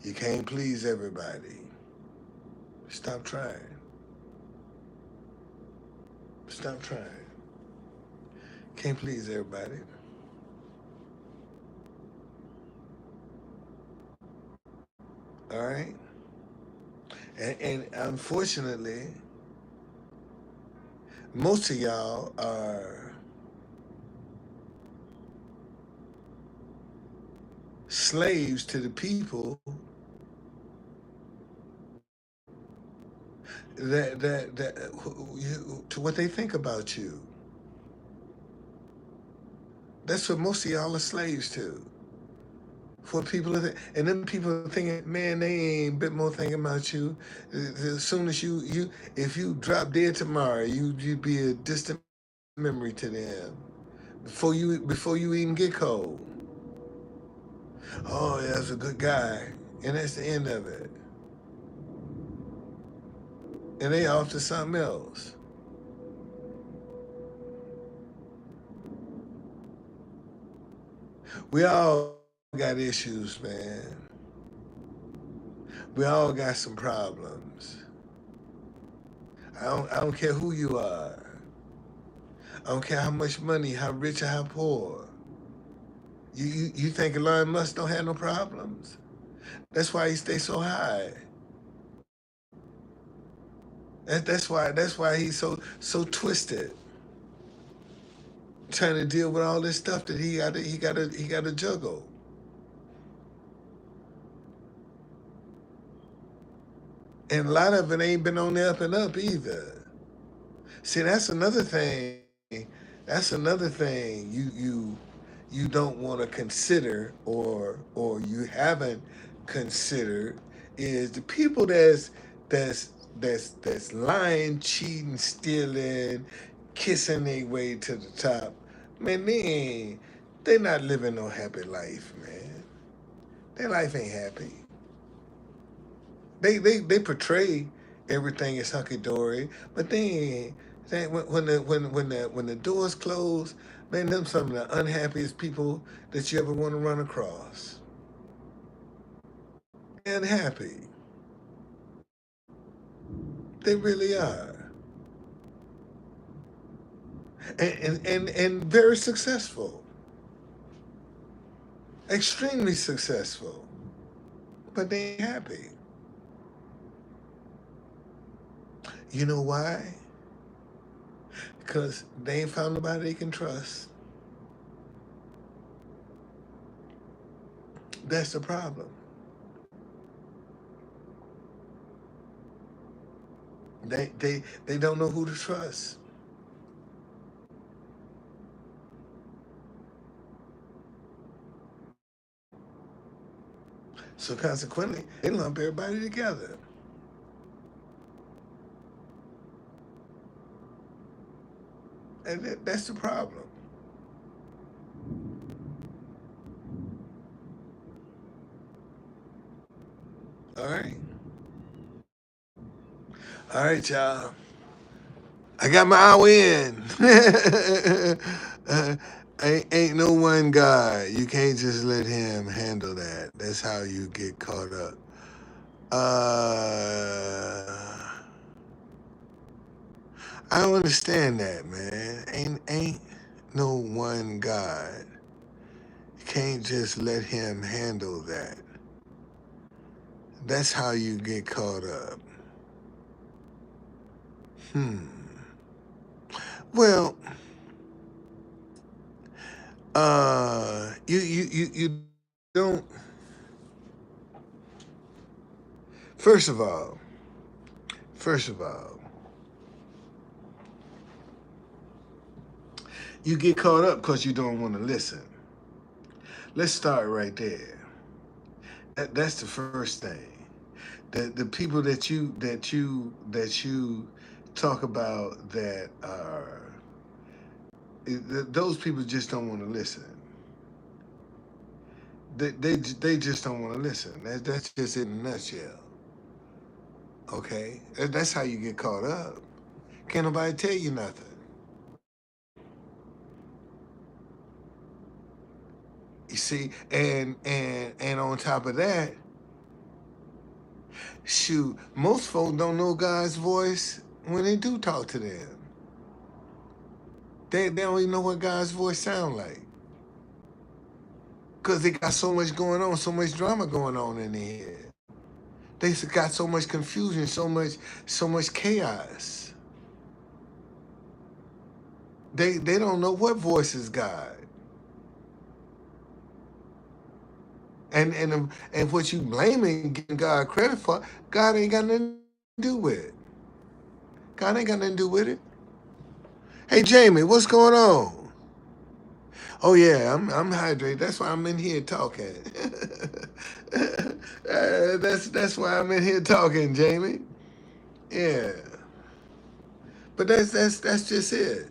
You can't please everybody. Stop trying. Stop trying. Can't please everybody. All right. And unfortunately, most of y'all are slaves to the people that to what they think about you. That's what most of y'all are slaves to. For people and then people are thinking, man, they ain't a bit more thinking about you. As soon as if you drop dead tomorrow, you'd be a distant memory to them before you even get cold. Oh, yeah, that's a good guy, and that's the end of it. And they off to something else. We all got issues, man. We all got some problems. I don't care who you are. I don't care how much money, how rich or how poor. You think Elon Musk don't have no problems? That's why he stays so high. That's why he's so twisted, trying to deal with all this stuff that he got to juggle. And a lot of it ain't been on the up and up either. See, that's another thing. That's another thing you don't want to consider, or you haven't considered, is the people that's that's lying, cheating, stealing, kissing their way to the top. Man, they not living no happy life, man. Their life ain't happy. They portray everything as hunky dory, but when the doors close, man, them some of the unhappiest people that you ever want to run across. They're unhappy. They really are, and very successful, extremely successful, but they ain't happy. You know why? Because they ain't found nobody they can trust. That's the problem. They don't know who to trust. So consequently, they lump everybody together. And that's the problem. All right. All right, y'all. I got my hour in. uh, ain't no one God. You can't just let him handle that. That's how you get caught up. Uh, I don't understand that, man. Ain't no one God. You can't just let him handle that. That's how you get caught up. Hmm. Well, you don't. First of all, first of all, you get caught up because you don't want to listen. Let's start right there. That's the first thing. The people that you talk about that are those people just don't want to listen. They just don't want to listen. That's just it in a nutshell. Okay, that's how you get caught up. Can't nobody tell you nothing. You see, and on top of that, shoot, most folks don't know God's voice when they do talk to them. They don't even know what God's voice sound like. Because they got so much going on, so much drama going on in their head. They got so much confusion, so much chaos. They don't know what voice is God. And what you blaming, giving God credit for, God ain't got nothing to do with it. God ain't got nothing to do with it. Hey Jamie, what's going on? Oh yeah, I'm hydrated. That's why I'm in here talking. That's why I'm in here talking, Jamie. Yeah, but that's just it.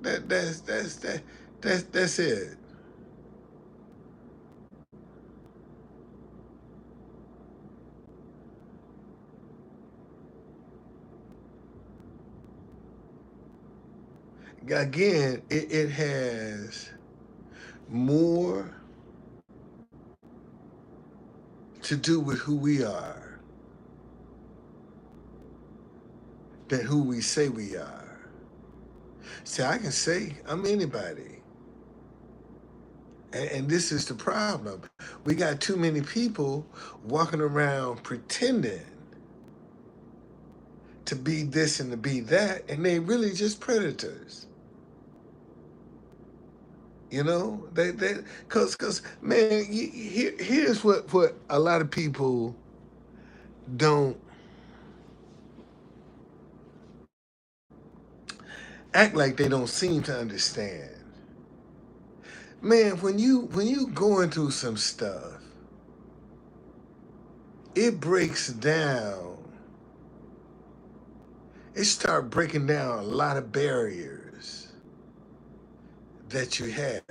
That's it. Again, it has more to do with who we are than who we say we are. See, I can say I'm anybody. And this is the problem. We got too many people walking around pretending to be this and to be that, and they really just predators. You know, cause man, here's what a lot of people don't act like they don't seem to understand. Man, when you going through some stuff, it breaks down. It start breaking down a lot of barriers that you have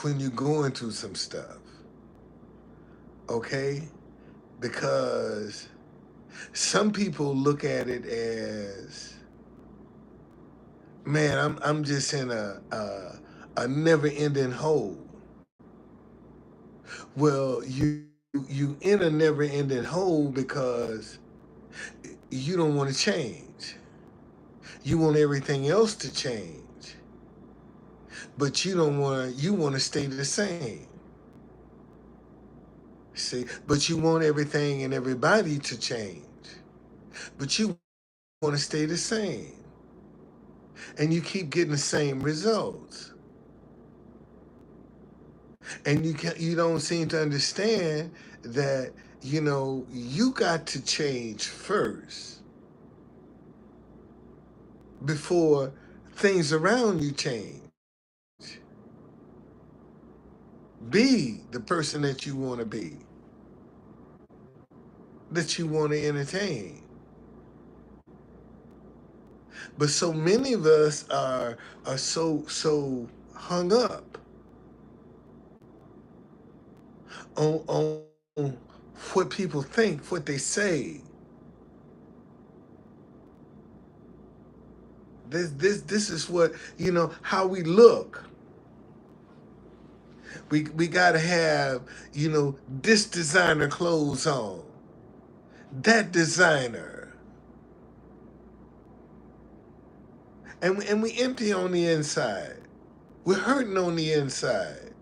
when you going through some stuff. Okay, because some people look at it as, man, I'm just in a never ending hole. Well, you in a never ending hole because you don't want to change. You want everything else to change, but you don't want to. You want to stay the same. See, but you want everything and everybody to change, but you want to stay the same, and you keep getting the same results, and you don't seem to understand that you got to change first before things around you change. Be the person that you want to be, that you want to entertain. But so many of us are so hung up on what people think, what they say. This is what, how we look. We gotta have, this designer clothes on, that designer, and we empty on the inside. We're hurting on the inside.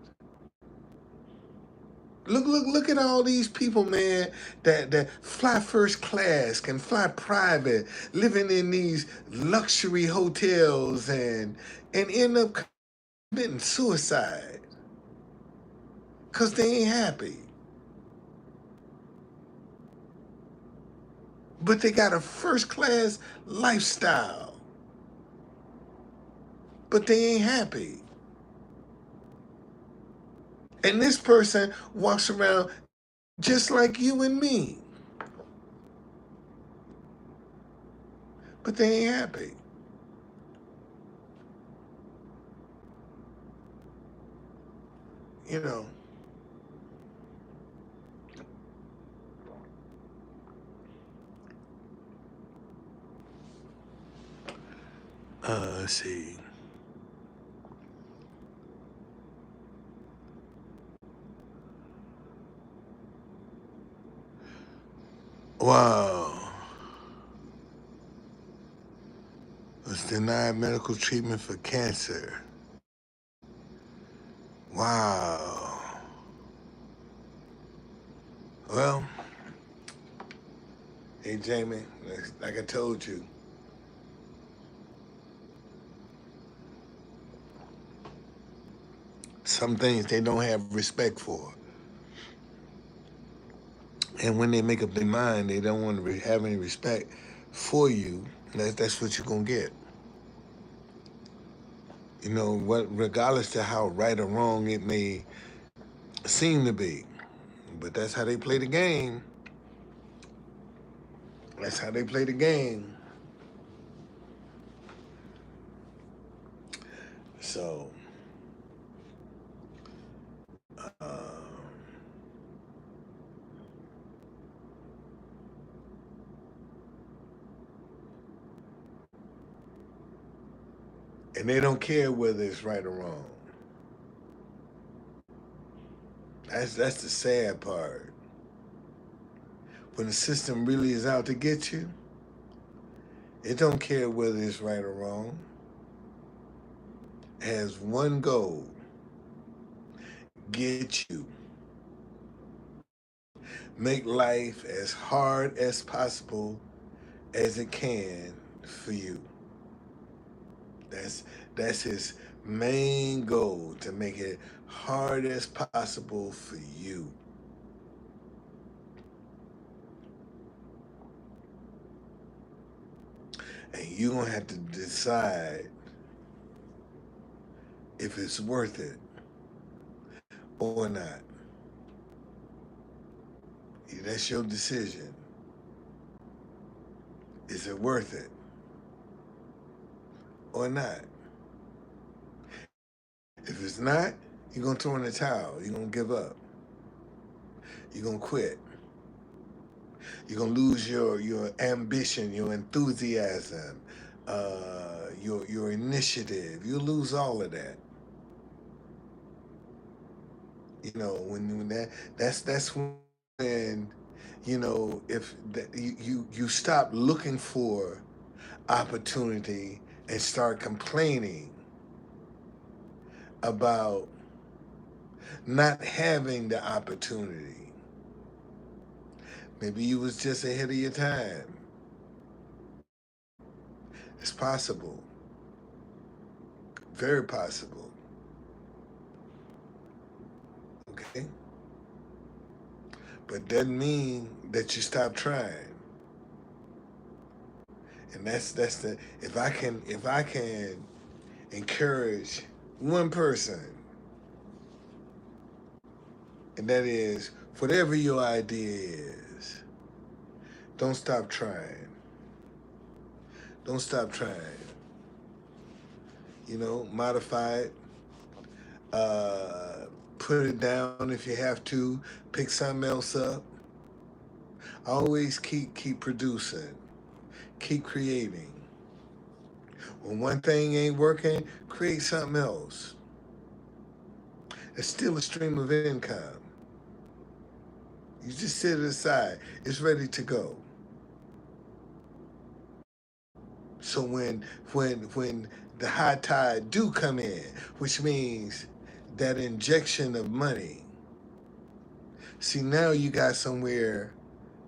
Look at all these people, man, that fly first class, can fly private, living in these luxury hotels and end up committing suicide because they ain't happy. But they got a first class lifestyle, but they ain't happy. And this person walks around just like you and me, but they ain't happy. You know, let's see. Wow. Was denied medical treatment for cancer. Wow. Well, hey Jamie, like I told you, some things they don't have respect for. And when they make up their mind, they don't want to have any respect for you. That's what you're gonna get. What, regardless to how right or wrong it may seem to be, but that's how they play the game. That's how they play the game. So, and they don't care whether it's right or wrong. That's the sad part. When the system really is out to get you, it don't care whether it's right or wrong. It has one goal: get you. Make life as hard as possible as it can for you. That's that's his main goal, to make it hard as possible for you. And you're gonna have to decide if it's worth it or not. That's your decision. Is it worth it or not? If it's not, you're gonna throw in the towel. You're gonna give up. You're gonna quit. You're gonna lose your ambition, your enthusiasm, your initiative. You'll lose all of that. When that's when, if you stop looking for opportunity and start complaining about not having the opportunity. Maybe you was just ahead of your time. It's possible. Very possible. Okay? But doesn't mean that you stop trying. And that's the if I can encourage one person, and that is, whatever your idea is, don't stop trying. Don't stop trying. Modify it, uh, put it down if you have to, pick something else up. Always keep producing, keep creating. When one thing ain't working, create something else. It's still a stream of income. You just set it aside. It's ready to go. So when the high tide do come in, which means that injection of money, see now you got somewhere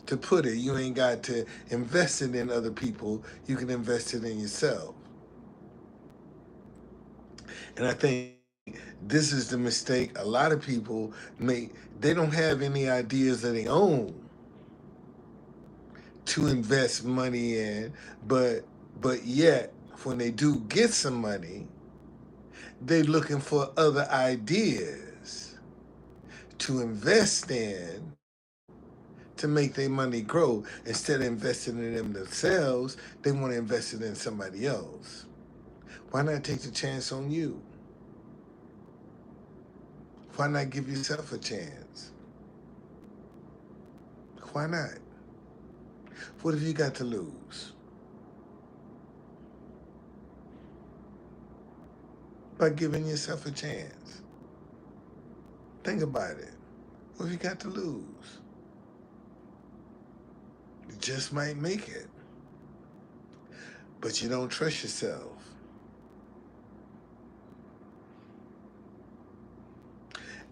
to put it. You ain't got to invest it in other people. You can invest it in yourself. And I think this is the mistake a lot of people make. They don't have any ideas of their own to invest money in, but yet when they do get some money, they're looking for other ideas to invest in to make their money grow. Instead of investing in them themselves, they want to invest it in somebody else. Why not take the chance on you? Why not give yourself a chance? Why not? What have you got to lose by giving yourself a chance? Think about it. What have you got to lose? You just might make it, but you don't trust yourself.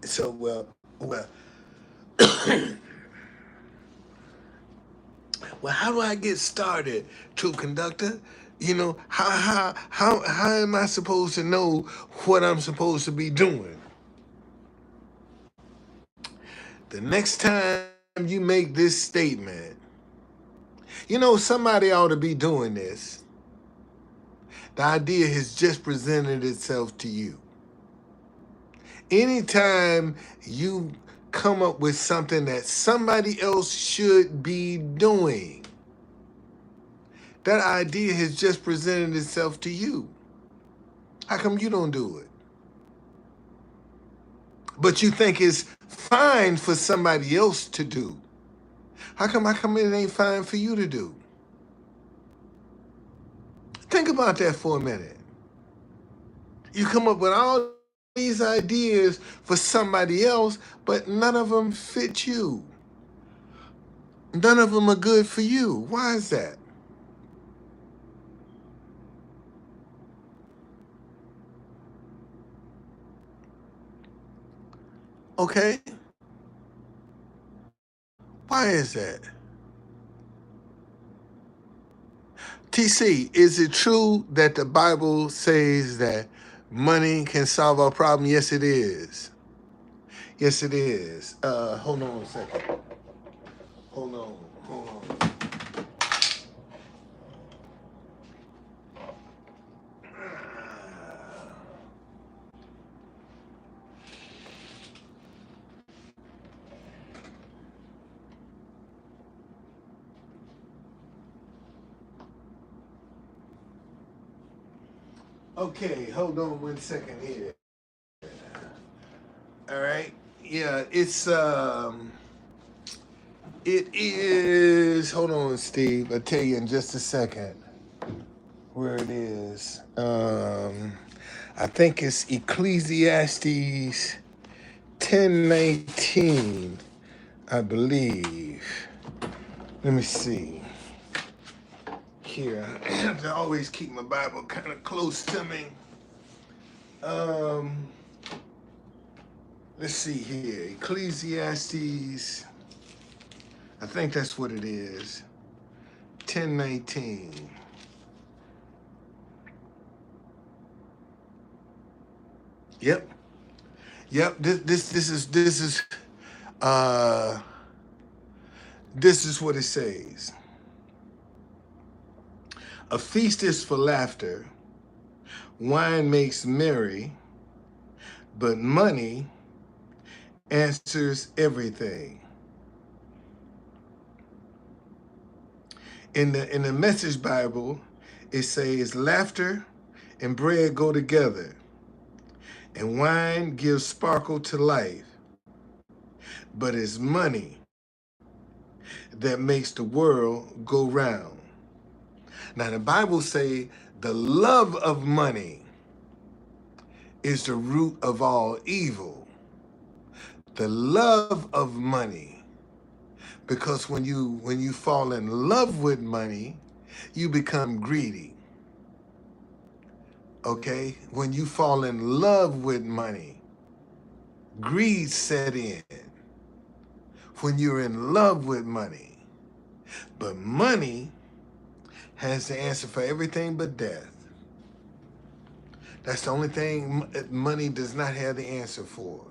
So, well, how do I get started, Truth Conductor? You know, how am I supposed to know what I'm supposed to be doing? The next time you make this statement, you know, somebody ought to be doing this. The idea has just presented itself to you. Anytime you come up with something that somebody else should be doing, that idea has just presented itself to you. How come you don't do it? But you think it's fine for somebody else to do. How come it ain't fine for you to do? Think about that for a minute. You come up with all these ideas for somebody else, but none of them fit you. None of them are good for you. Why is that? Okay? Why is that? TC, is it true that the Bible says that money can solve our problem? Yes, it is. Yes, it is. Hold on a second. Hold on. Hold on. Okay, hold on 1 second here. All right. Yeah, it is. Hold on, Steve. I'll tell you in just a second where it is. I think it's Ecclesiastes 10:19, I believe. Let me see. Here, I have to always keep my Bible kind of close to me. Um, let's see here. Ecclesiastes. I think that's what it is. 10:19. Yep. Yep. Uh this is what it says. A feast is for laughter, wine makes merry, but money answers everything. In the Message Bible, it says laughter and bread go together, and wine gives sparkle to life, but it's money that makes the world go round. Now the Bible say the love of money is the root of all evil. The love of money. Because when you fall in love with money, you become greedy. Okay? When you fall in love with money, greed set in. When you're in love with money. But money has the answer for everything but death. That's the only thing money does not have the answer for.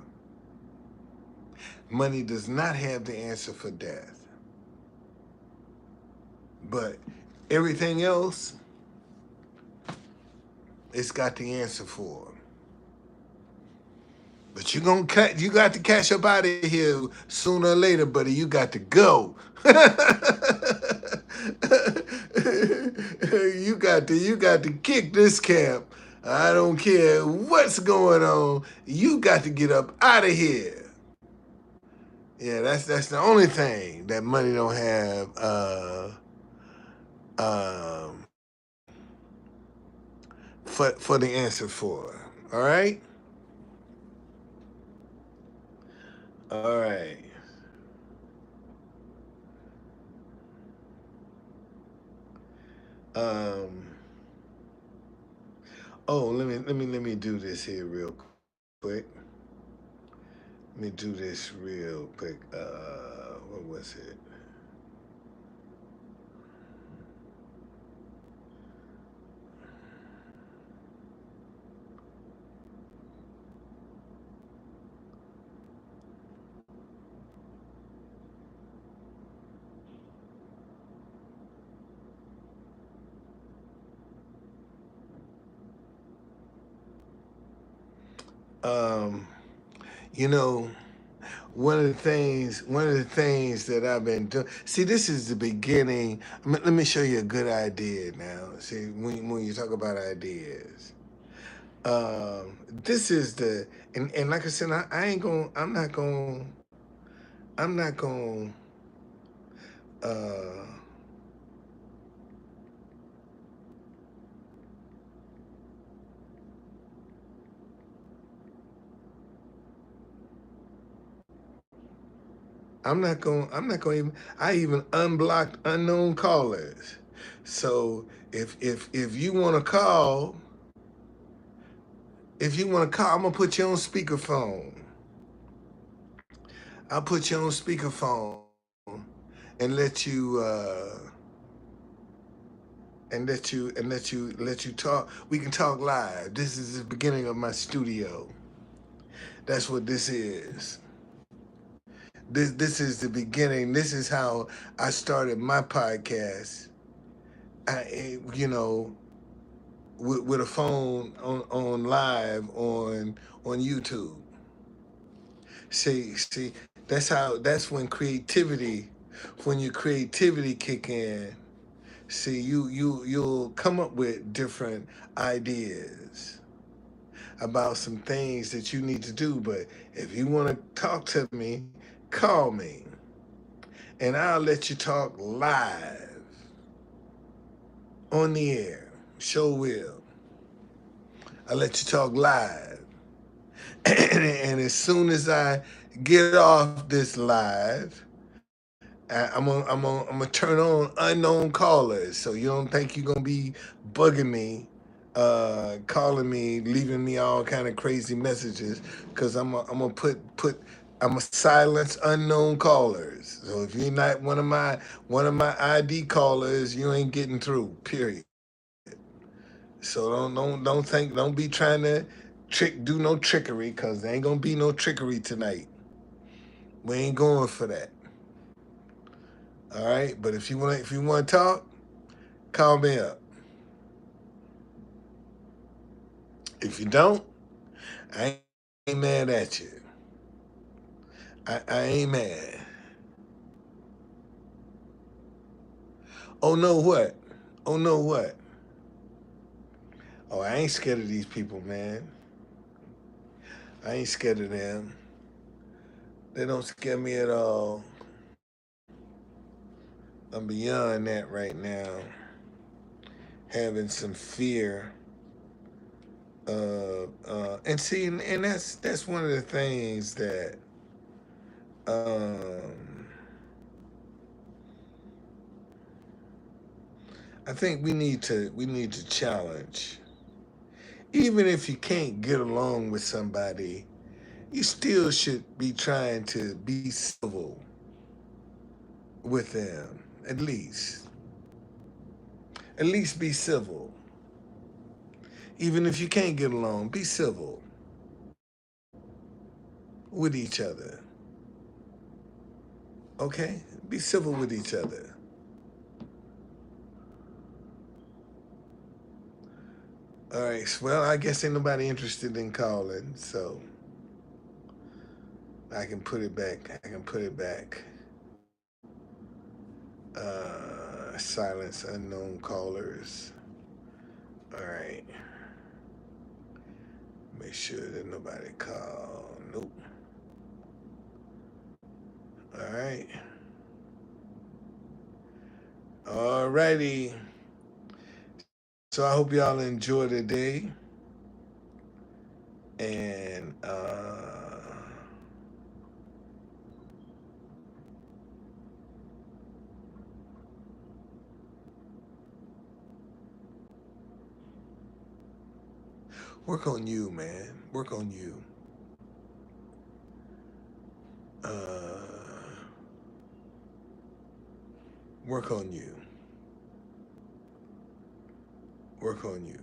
Money does not have the answer for death. But everything else, it's got the answer for. But you got to cash up out of here sooner or later, buddy. You got to go. you got to kick this camp. I don't care what's going on. You got to get up out of here. Yeah, that's the only thing that money don't have um, for the answer for. All right, all right. Um, oh, let me do this here real quick. Let me do this real quick. What was it? Um, you know, one of the things that I've been doing. See, this is the beginning. Let me show you a good idea now. See, when you talk about ideas, this is the and like I said, I ain't gonna. I'm not gonna. I'm not gonna. Uh, I'm not gonna even. I even unblocked unknown callers. So if you want to call, I'm gonna put you on speakerphone. I'll put you on speakerphone and let you talk. We can talk live. This is the beginning of my studio. That's what this is. This is the beginning. This is how I started my podcast. With a phone on live on YouTube. See, that's when your creativity kick in. See, you'll come up with different ideas about some things that you need to do. But if you want to talk to me, call me, and I'll let you talk live on the air. Sure will. I'll let you talk live, and as soon as I get off this live, I'm gonna turn on unknown callers, so you don't think you're gonna be bugging me, calling me, leaving me all kind of crazy messages, because I'm gonna silence unknown callers. So if you're not one of my ID callers, you ain't getting through. Period. So don't be trying to do no trickery, because there ain't gonna be no trickery tonight. We ain't going for that. All right, but if you want to talk, call me up. If you don't, I ain't mad at you. I ain't mad. Oh no what? Oh no what? Oh, I ain't scared of these people, man. I ain't scared of them. They don't scare me at all. I'm beyond that right now. having some fear of and see, and that's one of the things that um, I think we need to challenge. Even if you can't get along with somebody, you still should be trying to be civil with them. At least be civil. Even if you can't get along, be civil with each other. Okay? Be civil with each other. All right. Well, I guess ain't nobody interested in calling, so I can put it back. I can put it back. Silence unknown callers. All right. Make sure that nobody call. Nope. All right. All righty. So I hope y'all enjoy the day. And work on you, man. Work on you. Uh, work on you. Work on you.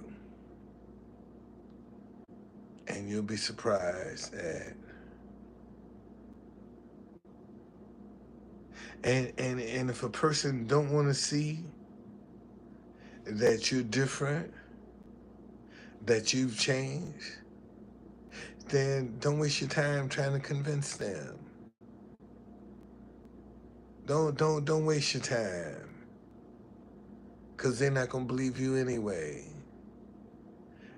And you'll be surprised at and if a person don't want to see that you're different, that you've changed, then don't waste your time trying to convince them. Don't waste your time, because they're not gonna believe you anyway.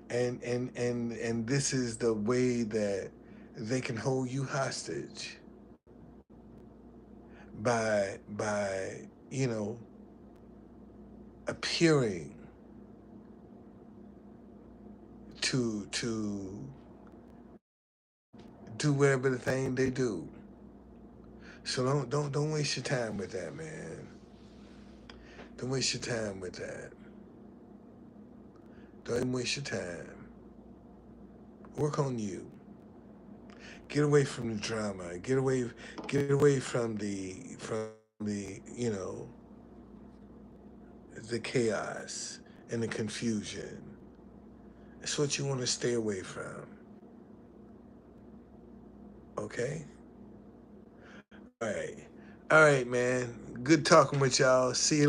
And this is the way that they can hold you hostage by appearing to do whatever the thing they do. So don't waste your time with that, man. Don't waste your time with that. Don't even waste your time. Work on you. Get away from the drama. Get away from the chaos and the confusion. That's what you want to stay away from. Okay? All right. All right, man. Good talking with y'all. See you